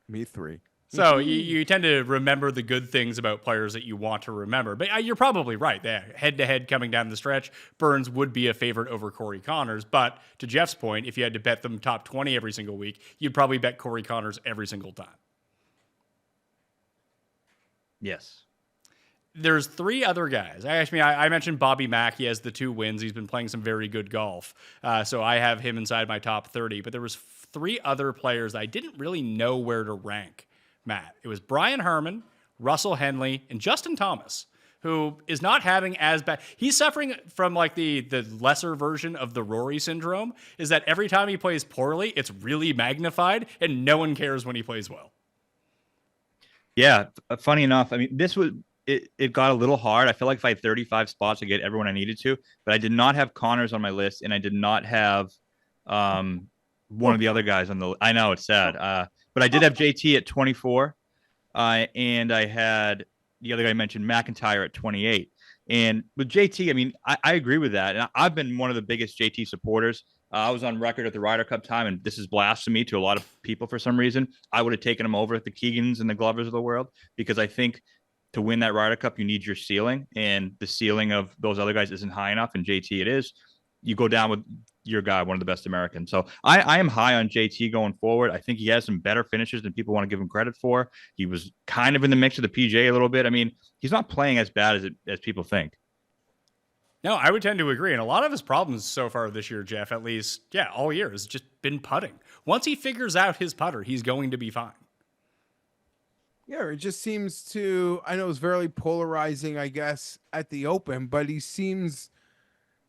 Me 3. So you tend to remember the good things about players that you want to remember. But you're probably right. Head-to-head coming down the stretch, Burns would be a favorite over Corey Connors. But to Jeff's point, if you had to bet them top 20 every single week, you'd probably bet Corey Connors every single time. Yes. There's 3 other guys. I mentioned Bobby Mack. He has the 2 wins. He's been playing some very good golf. So I have him inside my top 30. But there was 3 other players that I didn't really know where to rank, Matt. It was Brian Harman, Russell Henley, and Justin Thomas, who is not having as bad. He's suffering from like the lesser version of the Rory syndrome, is that every time he plays poorly, it's really magnified and no one cares when he plays well. Yeah. Funny enough, it got a little hard. I feel like if I had 35 spots to get everyone I needed to, but I did not have Connors on my list, and I did not have one of the other guys on the. I know it's sad, but I did have JT at 24, and I had the other guy I mentioned, MacIntyre, at 28. And with JT, I agree with that, and I've been one of the biggest JT supporters. I was on record at the Ryder Cup time, and this is blasphemy to a lot of people for some reason. I would have taken him over at the Keegans and the Glovers of the world, because I think to win that Ryder Cup, you need your ceiling, and the ceiling of those other guys isn't high enough, and JT it is. You go down with your guy, one of the best Americans. So I am high on JT going forward. I think he has some better finishes than people want to give him credit for. He was kind of in the mix of the PJ a little bit. He's not playing as bad as people think. No, I would tend to agree. And a lot of his problems so far this year, Jeff, at least, all year, has just been putting. Once he figures out his putter, he's going to be fine. Yeah, it just seems to, I know it's very polarizing, I guess, at the Open, but he seems,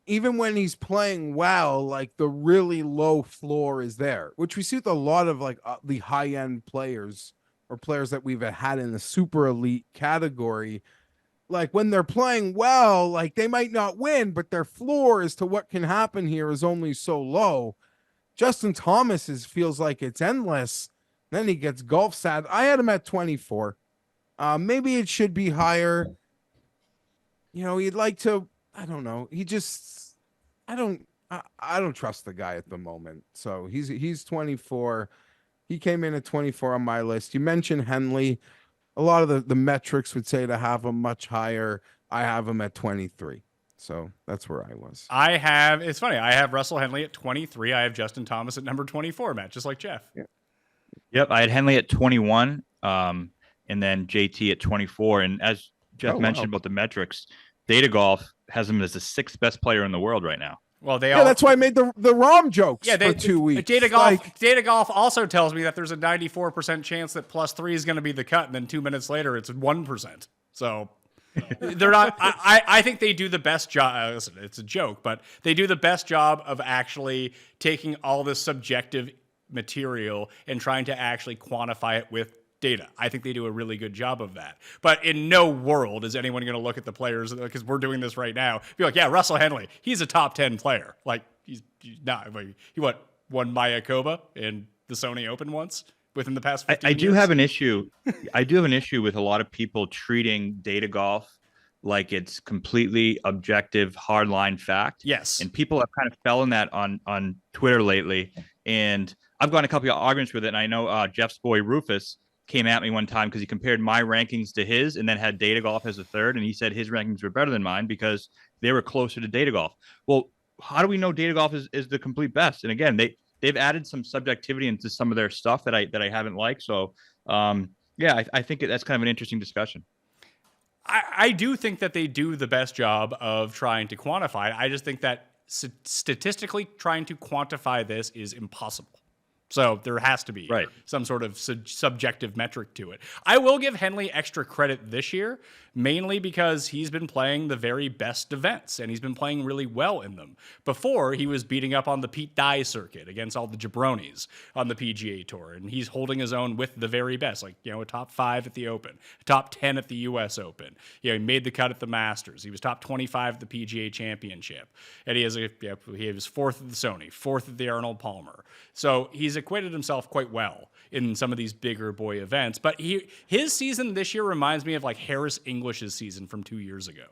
even when he's playing well, like the really low floor is there, which we see with a lot of like the high-end players or players that we've had in the super elite category. Like when they're playing well, like they might not win, but their floor as to what can happen here is only so low. Justin Thomas feels like it's endless. Then he gets golf sad. I had him at 24. Maybe it should be higher. He'd like to, I don't know. I don't trust the guy at the moment. So he's 24. He came in at 24 on my list. You mentioned Henley. A lot of the metrics would say to have him much higher. I have him at 23. So that's where I was. It's funny. I have Russell Henley at 23. I have Justin Thomas at number 24, Matt, just like Jeff. Yeah. Yep. I had Henley at 21, and then JT at 24. And as Jeff mentioned about the metrics, Data Golf has him as the 6th best player in the world right now. Well, that's why I made the Rahm jokes for 2 weeks. Data golf also tells me that there's a 94% chance that +3 is going to be the cut, and then 2 minutes later it's 1%. So they're not. I think they do the best job. Listen, it's a joke, but they do the best job of actually taking all this subjective material and trying to actually quantify it with data. I think they do a really good job of that. But in no world is anyone going to look at the players, because we're doing this right now, be like, yeah, Russell Henley, he's a top 10 player. Like, he's not. He won Mayakoba in the Sony Open once within the past 15 years? I do have an issue. I do have an issue with a lot of people treating data golf like it's completely objective, hardline fact. Yes. And people have kind of fell in that on Twitter lately. And I've gotten a couple of arguments with it. And I know Jeff's boy Rufus came at me one time because he compared my rankings to his and then had data golf as a third. And he said his rankings were better than mine because they were closer to data golf. Well, how do we know data golf is the complete best? And again, they've added some subjectivity into some of their stuff that I haven't liked. So I think that's kind of an interesting discussion. I do think that they do the best job of trying to quantify it. I just think that statistically trying to quantify this is impossible. So there has to be some sort of subjective metric to it. I will give Henley extra credit this year, mainly because he's been playing the very best events, and he's been playing really well in them. Before, he was beating up on the Pete Dye circuit against all the jabronis on the PGA Tour, and he's holding his own with the very best, like, a top 5 at the Open, a top 10 at the U.S. Open. He made the cut at the Masters. He was top 25 at the PGA Championship, and he was 4th at the Sony, 4th at the Arnold Palmer. So he's acquitted himself quite well in some of these bigger boy events. But his season this year reminds me of like Harris English's season from 2 years ago.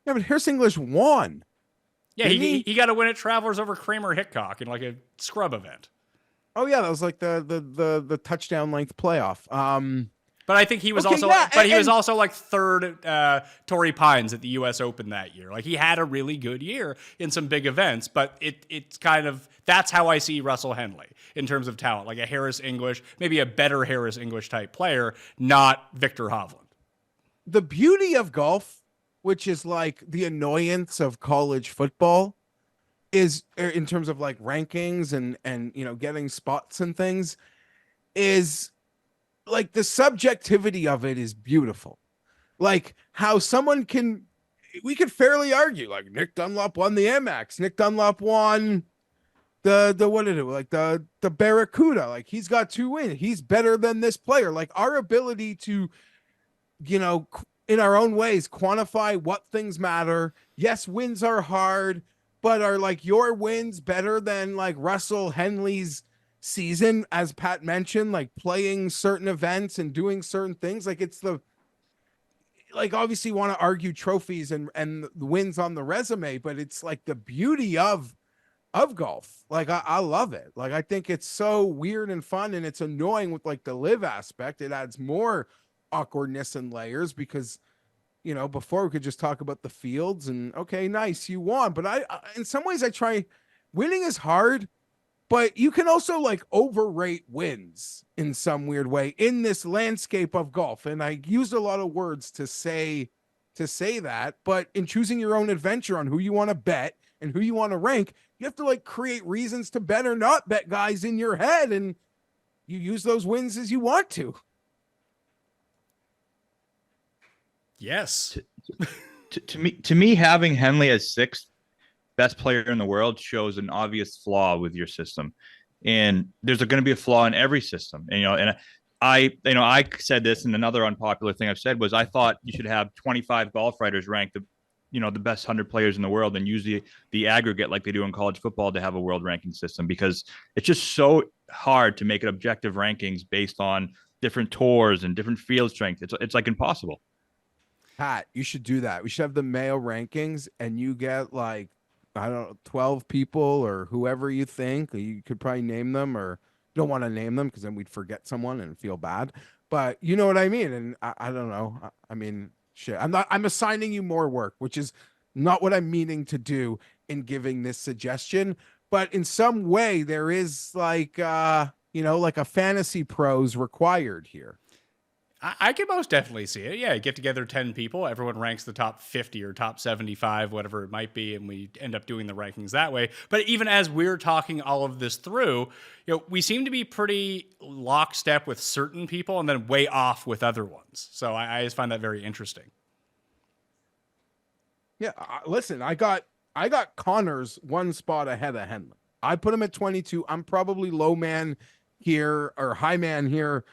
Yeah, but Harris English won. Yeah, he got a win at Travelers over Kramer Hickok in like a scrub event. Oh yeah, that was like the touchdown length playoff. But I think he was was also like third at Torrey Pines at the U.S. Open that year. Like, he had a really good year in some big events, but it's kind of, that's how I see Russell Henley in terms of talent, like a Harris English, maybe a better Harris English type player, not Viktor Hovland. The beauty of golf, which is like the annoyance of college football, is in terms of like rankings and getting spots and things, is like the subjectivity of it is beautiful. Like how we could fairly argue like Nick Dunlop won the Amex. Nick Dunlop won the Barracuda. Like, he's got 2 wins. He's better than this player. Like, our ability to, in our own ways, quantify what things matter. Yes, wins are hard, but are like your wins better than like Russell Henley's season, as Pat mentioned, like playing certain events and doing certain things? Like, it's obviously want to argue trophies and the wins on the resume, but it's like the beauty of golf. Like, I love it. Like, I think it's so weird and fun, and it's annoying with like the live aspect. It adds more awkwardness and layers because, before we could just talk about the fields and, okay, nice, you won. But I in some ways winning is hard, but you can also like overrate wins in some weird way in this landscape of golf. And I used a lot of words to say that, but in choosing your own adventure on who you want to bet and who you want to rank, you have to like create reasons to bet or not bet guys in your head. And you use those wins as you want to. Yes. To me, having Henley as 6th best player in the world shows an obvious flaw with your system, and there's going to be a flaw in every system. And I said this, and another unpopular thing I've said was I thought you should have 25 golf writers rank the best 100 players in the world and use the aggregate like they do in college football to have a world ranking system, because it's just so hard to make it objective rankings based on different tours and different field strength. It's like impossible. Pat, you should do that. We should have the Mayo rankings, and you get like, I don't know, 12 people or whoever you think. You could probably name them, or you don't want to name them because then we'd forget someone and feel bad. But you know what I mean? And I don't know. I mean, shit. I'm assigning you more work, which is not what I'm meaning to do in giving this suggestion. But in some way, there is like, like a fantasy pros required here. I could most definitely see it. Yeah, get together 10 people, everyone ranks the top 50 or top 75, whatever it might be, and we end up doing the rankings that way. But even as we're talking all of this through, we seem to be pretty lockstep with certain people and then way off with other ones. So I just find that very interesting. Yeah, listen, I got Connors one spot ahead of Henley. I put him at 22. I'm probably low man here or high man here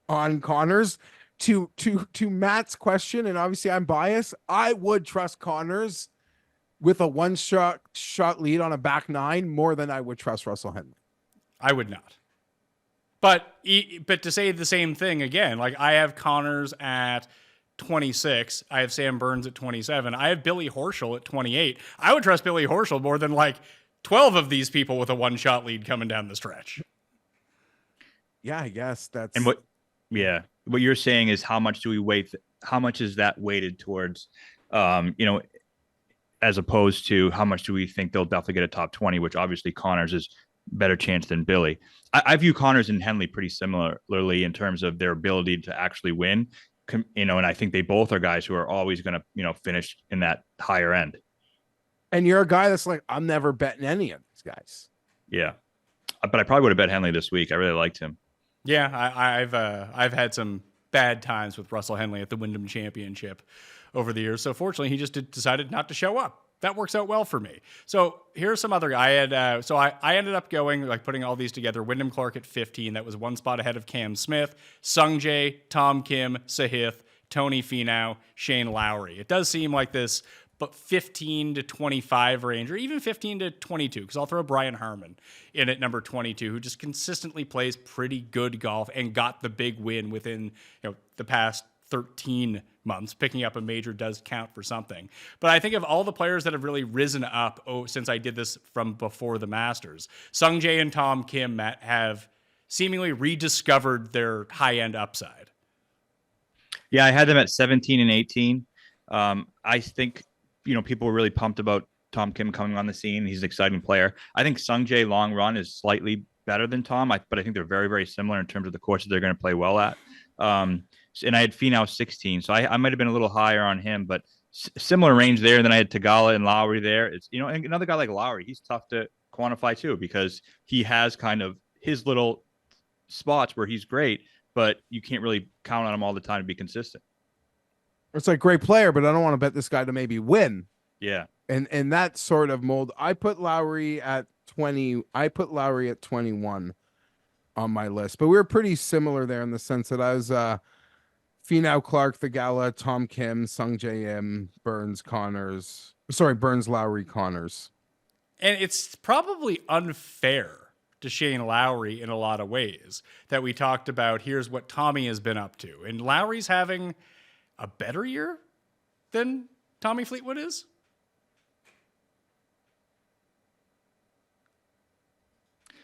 on Connors. To Matt's question, and obviously I'm biased, I would trust Connors with a one shot lead on a back nine more than I would trust Russell Henley. I would not. But to say the same thing again, like I have Connors at 26, I have Sam Burns at 27, I have Billy Horschel at 28. I would trust Billy Horschel more than like 12 of these people with a one shot lead coming down the stretch. Yeah, I guess that's and what you're saying is how much do we weight? How much is that weighted towards, as opposed to how much do we think they'll definitely get a top 20, which obviously Connors is better chance than Billy. I view Connors and Henley pretty similarly in terms of their ability to actually win, and I think they both are guys who are always going to, finish in that higher end. And you're a guy that's like, I'm never betting any of these guys. Yeah. But I probably would have bet Henley this week. I really liked him. Yeah, I've had some bad times with Russell Henley at the Wyndham Championship over the years. So fortunately, he just decided not to show up. That works out well for me. So here's some other guy. I ended up going, like putting all these together. Wyndham Clark at 15. That was one spot ahead of Cam Smith, Sungjae, Tom Kim, Sahith, Tony Finau, Shane Lowry. It does seem like this, but 15 to 25 range, or even 15 to 22, because I'll throw Brian Harman in at number 22, who just consistently plays pretty good golf and got the big win within the past 13 months. Picking up a major does count for something. But I think of all the players that have really risen up since I did this from before the Masters, Sungjae and Tom Kim, Matt, have seemingly rediscovered their high-end upside. Yeah, I had them at 17 and 18. I think people were really pumped about Tom Kim coming on the scene. He's an exciting player. I think Sungjae long run is slightly better than Tom, but I think they're very, very similar in terms of the courses they're going to play well at. And I had Finau 16, so I might have been a little higher on him, but similar range there. And then I had Theegala and Lowry there. It's and another guy like Lowry, he's tough to quantify too, because he has kind of his little spots where he's great, but you can't really count on him all the time to be consistent. It's like great player, but I don't want to bet this guy to maybe win. Yeah. And that sort of mold. I put Lowry at 20. I put Lowry at 21 on my list, but we were pretty similar there in the sense that I was Finau, Clark, Theegala, Tom Kim, Sungjae Im, Burns, Lowry, Connors. And it's probably unfair to Shane Lowry in a lot of ways that we talked about. Here's what Tommy has been up to. And Lowry's having a better year than Tommy Fleetwood is?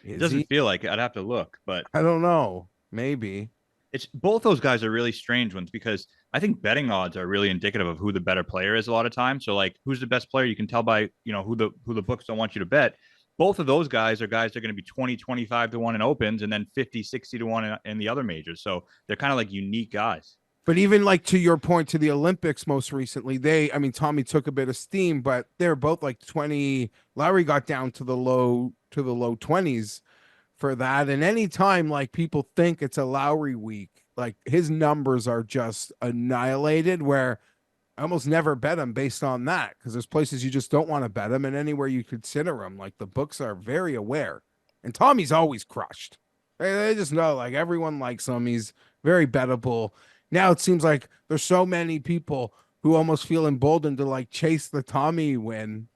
It doesn't feel like it. I'd have to look, but I don't know. Maybe. It's both those guys are really strange ones, because I think betting odds are really indicative of who the better player is a lot of times. So like, who's the best player? You can tell by, who the books don't want you to bet. Both of those guys are guys that are going to be 20, 25 to 1 in opens, and then 50, 60 to 1 in the other majors. So they're kind of like unique guys. But even like to your point, to the Olympics most recently, Tommy took a bit of steam, but they're both like 20. Lowry got down to the low 20s for that. And anytime like people think it's a Lowry week, like his numbers are just annihilated, where I almost never bet him based on that, because there's places you just don't want to bet him, and anywhere you consider him, like the books are very aware. And Tommy's always crushed. They just know, like, everyone likes him. He's very bettable. Now it seems like there's so many people who almost feel emboldened to like chase the Tommy win,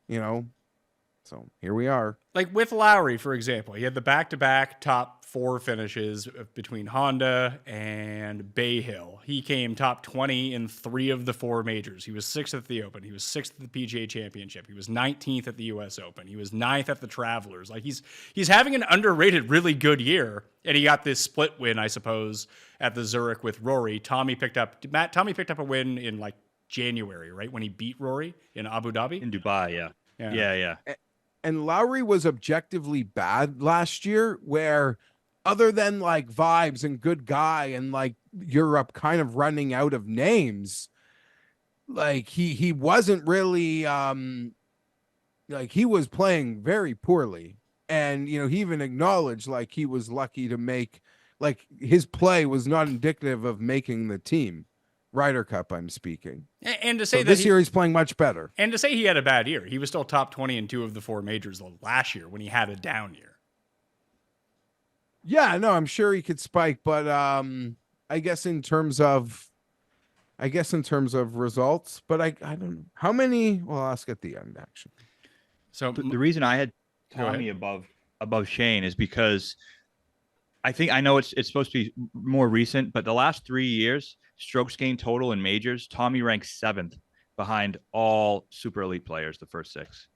So here we are. Like with Lowry, for example, he had the back-to-back top 4 finishes between Honda and Bay Hill. He came top 20 in 3 of the 4 majors. He was 6th at the Open. He was 6th at the PGA Championship. He was 19th at the US Open. He was 9th at the Travelers. Like he's having an underrated, really good year. And he got this split win, I suppose, at the Zurich with Rory. Tommy picked up a win in like January, right? When he beat Rory in Abu Dhabi. In Dubai, yeah. And Lowry was objectively bad last year, where other than like vibes and good guy and like Europe kind of running out of names, like he wasn't really like he was playing very poorly. And you know, he even acknowledged like he was lucky to make, like his play was not indicative of making the team. Ryder Cup, I'm speaking. And to say So that this year he's playing much better. and to say he had a bad year, he was still top 20 in 2 of the 4 majors last year when he had a down year. Yeah, no, I'm sure he could spike, but I guess in terms of results, but I don't know. How many? Well, I'll ask at the end actually. So The reason I had Go ahead. Tommy above Shane is because I know it's supposed to be more recent, but the last 3 years, strokes gained total in majors, Tommy ranks 7th behind all super elite players, the first 6.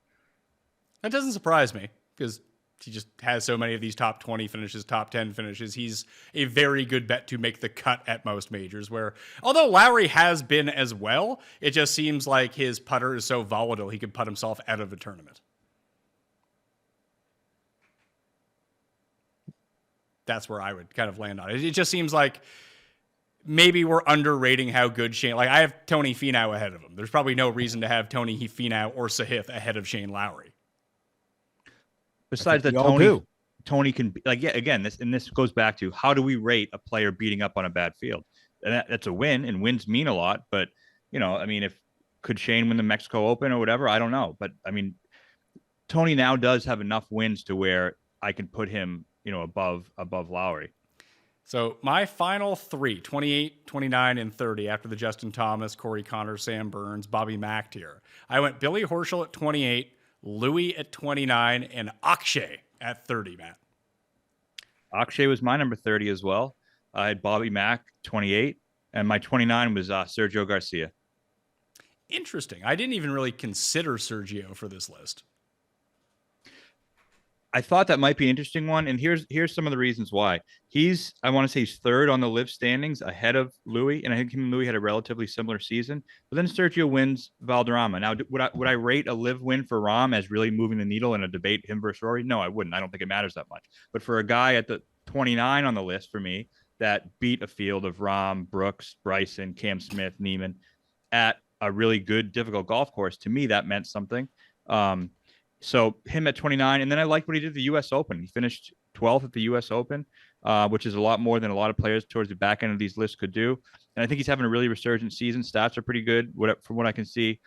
that doesn't surprise me because he just has so many of these top 20 finishes, top 10 finishes. He's a very good bet to make the cut at most majors, where although Lowry has been as well, it just seems like his putter is so volatile he could put himself out of a tournament. That's where I would kind of land on it. It just seems like maybe we're underrating how good Shane. Like I have Tony Finau ahead of him. There's probably no reason to have Tony Finau or Sahith ahead of Shane Lowry. Besides that, Tony can be like, yeah, again, this goes back to how do we rate a player beating up on a bad field? And that's a win, and wins mean a lot. But you know, I mean, could Shane win the Mexico Open or whatever? I don't know. But I mean, Tony now does have enough wins to where I can put him, you know, above Lowry. So my final 3, 28, 29, and 30 after the Justin Thomas, Corey Connors, Sam Burns, Bobby Mack tier. I went Billy Horschel at 28, Louis at 29, and Akshay at 30, Matt. Akshay was my number 30 as well. I had Bobby Mack 28, and my 29 was Sergio Garcia. Interesting. I didn't even really consider Sergio for this list. I thought that might be an interesting one, and here's some of the reasons why. I want to say he's 3rd on the live standings ahead of Louis, and I think him and Louis had a relatively similar season. But then Sergio wins Valderrama. Now, would I rate a live win for Rahm as really moving the needle in a debate, him versus Rory? No, I wouldn't. I don't think it matters that much. But for a guy at the 29 on the list for me that beat a field of Rahm, Brooks, Bryson, Cam Smith, Niemann at a really good, difficult golf course, to me that meant something. So him at 29, and then I liked what he did at the U.S. Open. He finished 12th at the U.S. Open, which is a lot more than a lot of players towards the back end of these lists could do. And I think he's having a really resurgent season. Stats are pretty good from what I can see.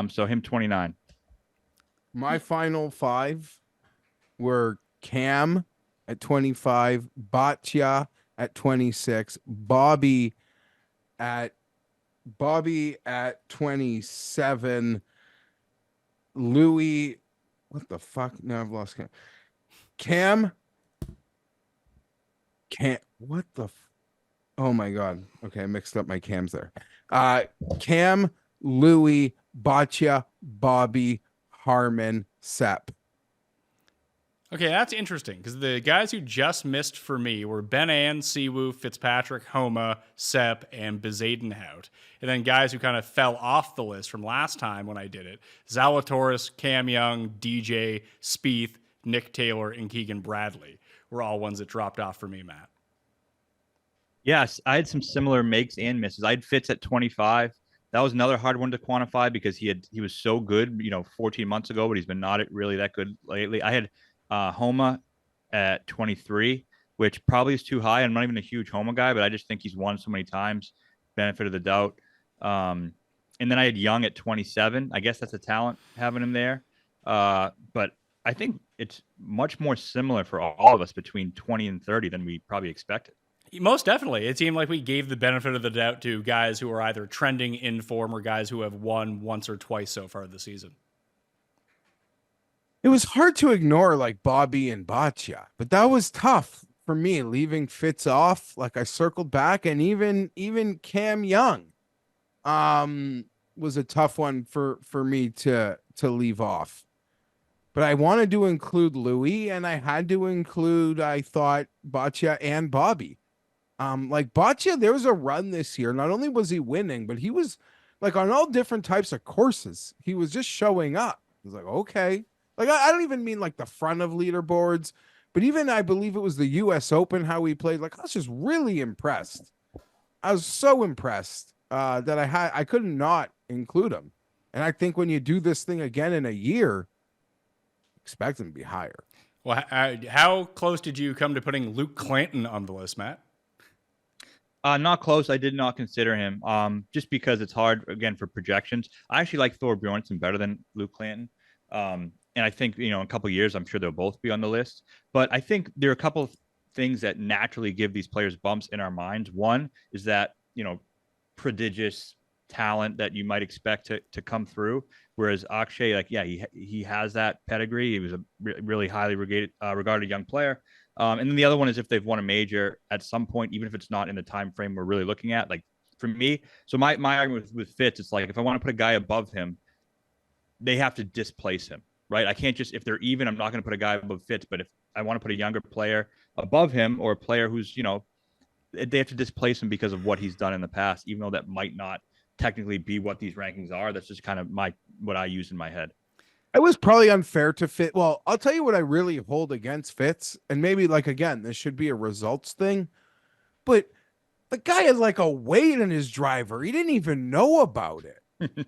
So him 29. My final 5 were Cam at 25, Bhatia at 26, Bobby at 27, Louis. What the fuck? No, I've lost Cam. What the? Oh my God. Okay, I mixed up my cams there. Cam, Louis, Bhatia, Bobby, Harman, Sepp. Okay, that's interesting because the guys who just missed for me were Ben An, Siwoo, Fitzpatrick, Homa, Sepp, and Bezadenhout. And then guys who kind of fell off the list from last time when I did it, Zalatoris, Cam Young, DJ, Spieth, Nick Taylor, and Keegan Bradley were all ones that dropped off for me, Matt. Yes, I had some similar makes and misses. I had Fitz at 25. That was another hard one to quantify because he was so good, 14 months ago, but he's been not really that good lately. I had Homa at 23, which probably is too high. I'm not even a huge Homa guy, but I just think he's won so many times. Benefit of the doubt. And then I had Young at 27. I guess that's a talent having him there. But I think it's much more similar for all of us between 20 and 30 than we probably expected. Most definitely. It seemed like we gave the benefit of the doubt to guys who are either trending in form or guys who have won once or twice so far this season. It was hard to ignore like Bobby and Bhatia, but that was tough for me leaving Fitz off. Like I circled back, and even Cam Young was a tough one for me to leave off. But I wanted to include Louis, and I had to include, I thought, Bhatia and Bobby. Like Bhatia, there was a run this year. Not only was he winning, but he was like on all different types of courses. He was just showing up. I was like, okay. Like, I don't even mean like the front of leaderboards, but but even I believe it was the US Open, how he played, like I was just really impressed. I was so impressed that I couldn't not include him. And I think when you do this thing again in a year, expect him to be higher. Well, how close did you come to putting Luke Clanton on the list, Matt? Not close. I did not consider him. Just because it's hard again for projections. I actually like Thor Bjornsson better than Luke Clanton. And I think, in a couple of years, I'm sure they'll both be on the list. But I think there are a couple of things that naturally give these players bumps in our minds. One is that, prodigious talent that you might expect to come through. Whereas Akshay, he has that pedigree. He was a really highly regarded young player. And then the other one is if they've won a major at some point, even if it's not in the time frame we're really looking at. Like for me, so my argument with Fitz, it's like if I want to put a guy above him, they have to displace him, right? I can't just, if they're even, I'm not going to put a guy above Fitz. But if I want to put a younger player above him or a player who's, they have to displace him because of what he's done in the past, even though that might not technically be what these rankings are. That's just kind of what I use in my head. It was probably unfair to Fitz. Well, I'll tell you what I really hold against Fitz, and maybe again, this should be a results thing, but the guy had a weight in his driver. He didn't even know about it.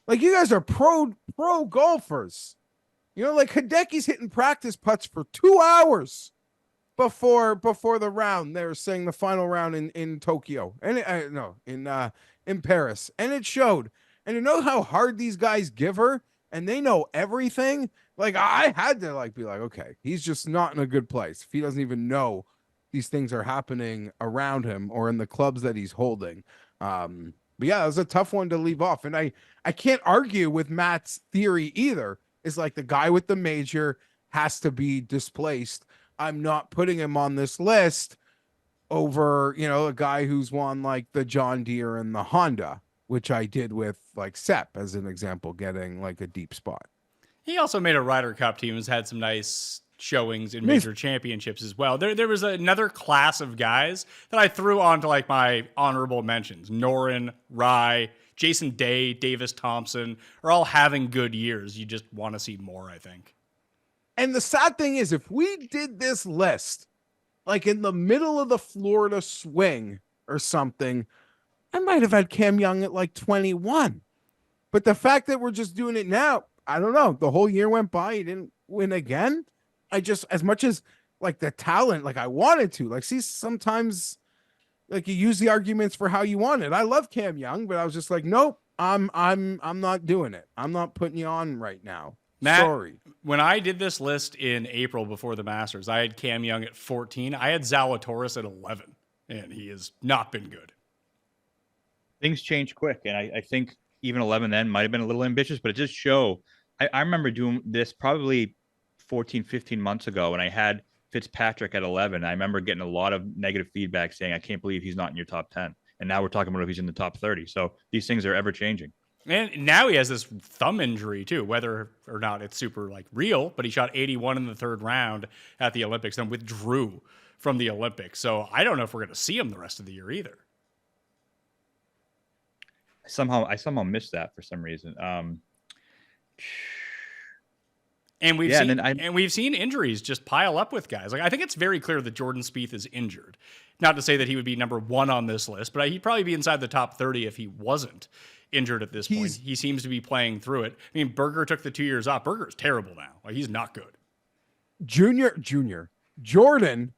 You guys are pro golfers. Hideki's hitting practice putts for 2 hours before the round. They were saying the final round in Tokyo and in Paris, and it showed. And you know how hard these guys give her, and they know everything. I had to be okay, he's just not in a good place if he doesn't even know these things are happening around him or in the clubs that he's holding. But yeah, it was a tough one to leave off, and I can't argue with Matt's theory either. It's the guy with the major has to be displaced. I'm not putting him on this list over, a guy who's won the John Deere and the Honda, which I did with Sepp as an example, getting a deep spot. He also made a Ryder Cup team, has had some nice showings in major championships as well. There was another class of guys that I threw onto my honorable mentions. Noren, Rye, Jason Day, Davis Thompson are all having good years. You just want to see more, I think. And the sad thing is, if we did this list in the middle of the Florida swing or something, I might have had Cam Young at 21. But the fact that we're just doing it now, I don't know. The whole year went by, he didn't win again. I just, as much as the talent, I wanted to, see, sometimes you use the arguments for how you want it. I love Cam Young, but I was just nope, I'm not doing it. I'm not putting you on right now. Matt, sorry. When I did this list in April before the Masters, I had Cam Young at 14. I had Zalatoris at 11, and he has not been good. Things change quick, and I think even 11 then might have been a little ambitious, but it just show. I remember doing this probably 14, 15 months ago, and I had Fitzpatrick at 11. I remember getting a lot of negative feedback saying, I can't believe he's not in your top 10. And now we're talking about if he's in the top 30. So these things are ever changing. And now he has this thumb injury too, whether or not it's super real, but he shot 81 in the third round at the Olympics, then withdrew from the Olympics. So I don't know if we're going to see him the rest of the year either. I somehow missed that for some reason. And we've seen injuries just pile up with guys. I think it's very clear that Jordan Spieth is injured. Not to say that he would be number one on this list, but he'd probably be inside the top 30 if he wasn't injured at this point. He seems to be playing through it. I mean, Berger took the 2 years off. Berger's terrible now. He's not good. Jordan,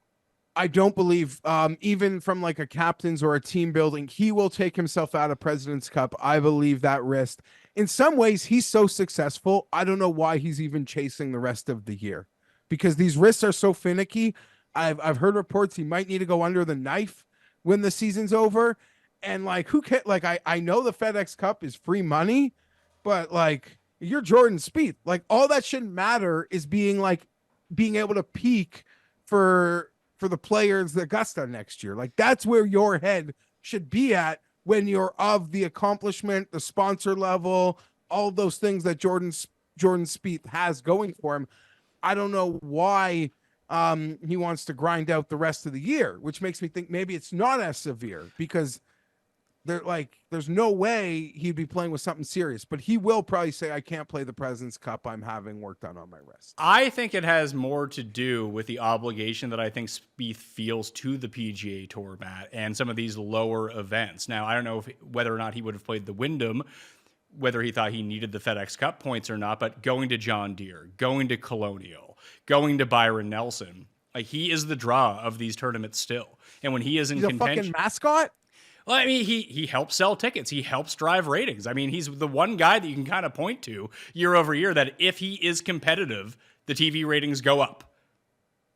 I don't believe, even from a captain's or a team building, he will take himself out of President's Cup. I believe that wrist. In some ways, he's so successful, I don't know why he's even chasing the rest of the year, because these wrists are so finicky. I've heard reports he might need to go under the knife when the season's over. And who can I know the FedEx Cup is free money, but you're Jordan Spieth. All that shouldn't matter is being able to peak for the Players Augusta next year. That's where your head should be at when you're of the accomplishment, the sponsor level, all those things that Jordan Spieth has going for him. I don't know why he wants to grind out the rest of the year, which makes me think maybe it's not as severe, because there's no way he'd be playing with something serious, but he will probably say, I can't play the President's Cup. I'm having work done on my wrist. I think it has more to do with the obligation that I think Spieth feels to the PGA Tour, Matt, and some of these lower events. Now, I don't know whether or not he would have played the Wyndham, whether he thought he needed the FedEx Cup points or not, but going to John Deere, going to Colonial, going to Byron Nelson, like, he is the draw of these tournaments still. And when he is in He's contention, a fucking mascot. well, I mean, he helps sell tickets. He helps drive ratings. I mean, he's the one guy that you can kind of point to year over year that if he is competitive, the TV ratings go up.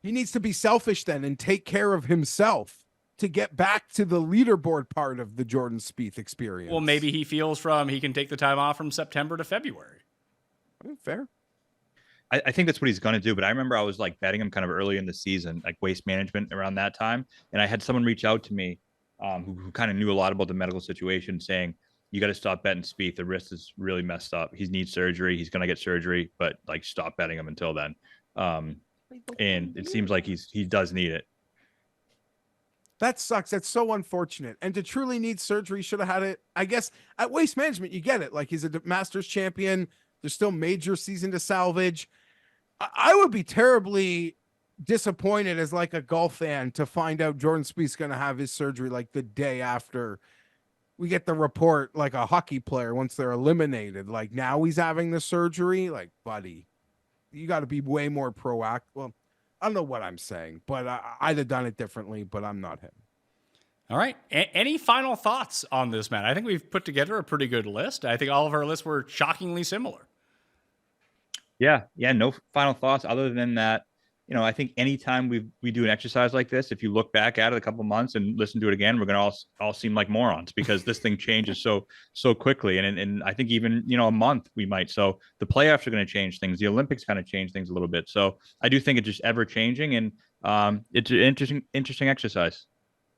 He needs to be selfish then and take care of himself to get back to the leaderboard part of the Jordan Spieth experience. Well, maybe he feels he can take the time off from September to February. Fair. I think that's what he's going to do. But I remember I was like betting him kind of early in the season, like Waste Management around that time. And I had someone reach out to me who kind of knew a lot about the medical situation, saying, you got to stop betting Spieth. The wrist is really messed up. He needs surgery. He's going to get surgery, but like stop betting him until then. And it seems like he does need it. That sucks. That's so unfortunate. And to truly need surgery, should have had it. I guess at Waste Management, you get it. Like, he's a Masters champion. There's still major season to salvage. I would be terribly disappointed as like a golf fan to find out Jordan Spieth's going to have his surgery like the day after we get the report, like a hockey player once they're eliminated. Like, now he's having the surgery. Like, buddy, you got to be way more proactive. Well, I don't know what I'm saying, but I'd have done it differently, but I'm not him. All right. Any final thoughts on this, Matt? I think we've put together a pretty good list. I think all of our lists were shockingly similar. Yeah. No final thoughts other than that. You know, I think anytime we do an exercise like this, if you look back at it a couple months and listen to it again, we're going to all seem like morons because this thing changes so quickly. And I think even, a month we might. So the playoffs are going to change things. The Olympics kind of change things a little bit. So I do think it's just ever changing, and it's an interesting exercise.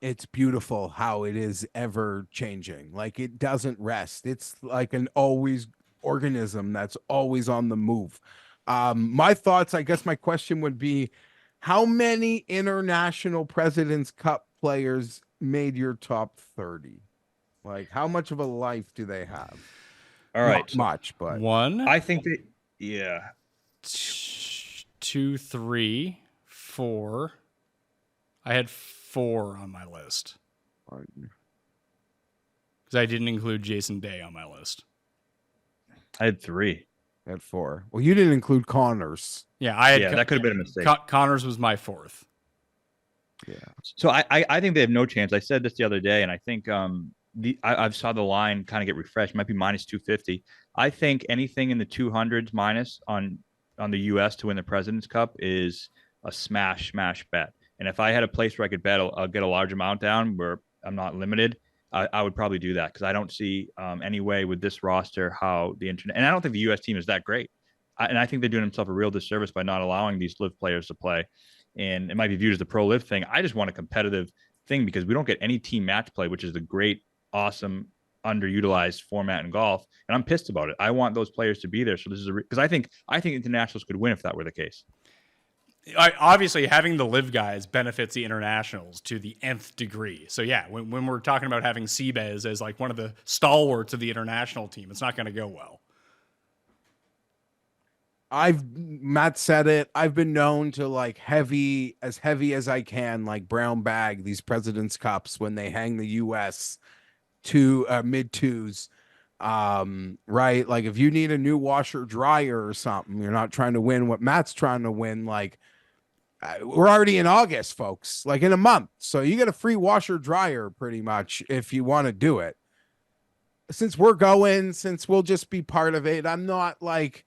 It's beautiful how it is ever changing. Like, it doesn't rest. It's like an always organism that's always on the move. My thoughts, I guess my question would be, how many international President's Cup players made your top 30? Like, how much of a life do they have? All right. Not much, but one. I think that, yeah. 2, 3, 4. I had 4 on my list because I didn't include Jason Day on my list. I had 3. At 4. Well, you didn't include Connors. Yeah, I had. Yeah, that could have been a mistake. Connors was my 4th. Yeah. So I think they have no chance. I said this the other day, and I think I saw the line kind of get refreshed. It might be minus 250. I think anything in the 200s minus on the U.S. to win the President's Cup is a smash bet. And if I had a place where I could bet, I'll get a large amount down where I'm not limited. I would probably do that because I don't see any way with this roster how the internet, and I don't think the U.S. team is that great. And I think they're doing themselves a real disservice by not allowing these live players to play. And it might be viewed as the pro live thing. I just want a competitive thing because we don't get any team match play, which is the great, awesome, underutilized format in golf. And I'm pissed about it. I want those players to be there. So this is because I think internationals could win if that were the case. Obviously, having the live guys benefits the internationals to the nth degree. So yeah, when we're talking about having Seabez as like one of the stalwarts of the international team, it's not going to go well. Matt said it. I've been known to like heavy as I can, like brown bag these President's Cups when they hang the US to mid twos. Right. Like, if you need a new washer dryer or something, you're not trying to win what Matt's trying to win. Like, we're already in August, folks, like in a month. So you get a free washer dryer pretty much if you want to do it. Since we'll just be part of it, I'm not like,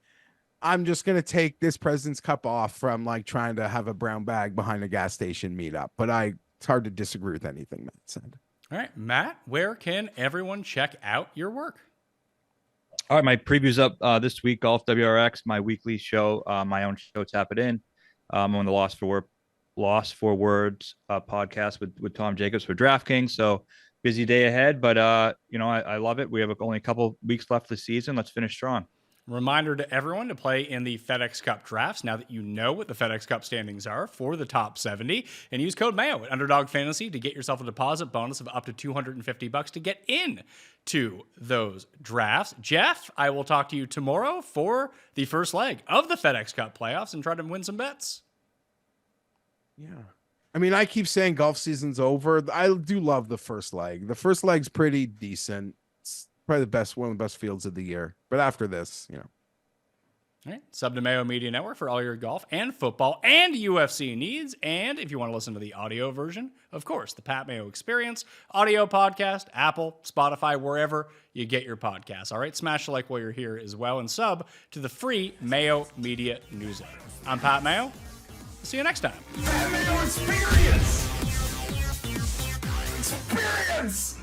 I'm just going to take this President's Cup off from like trying to have a brown bag behind a gas station meetup. But it's hard to disagree with anything Matt said. All right, Matt, where can everyone check out your work? All right, my preview's up this week, Golf WRX, my weekly show, my own show, Tap It In. I'm on the Lost for Words podcast with Tom Jacobs for DraftKings. So busy day ahead, but I love it. We have only a couple weeks left of the season. Let's finish strong. Reminder to everyone to play in the FedEx Cup drafts now that you know what the FedEx Cup standings are for the top 70, and use code MAYO at Underdog Fantasy to get yourself a deposit bonus of up to $250 to get in to those drafts. Jeff, I will talk to you tomorrow for the first leg of the FedEx Cup playoffs and try to win some bets. Yeah. I mean, I keep saying golf season's over. I do love the first leg. The first leg's pretty decent. It's probably one of the best fields of the year. But after this, All right. Sub to Mayo Media Network for all your golf and football and UFC needs. And if you want to listen to the audio version, of course, the Pat Mayo Experience audio podcast, Apple, Spotify, wherever you get your podcasts. All right. Smash the like while you're here as well and sub to the free Mayo Media newsletter. I'm Pat Mayo. See you next time. Pat Mayo Experience! Experience!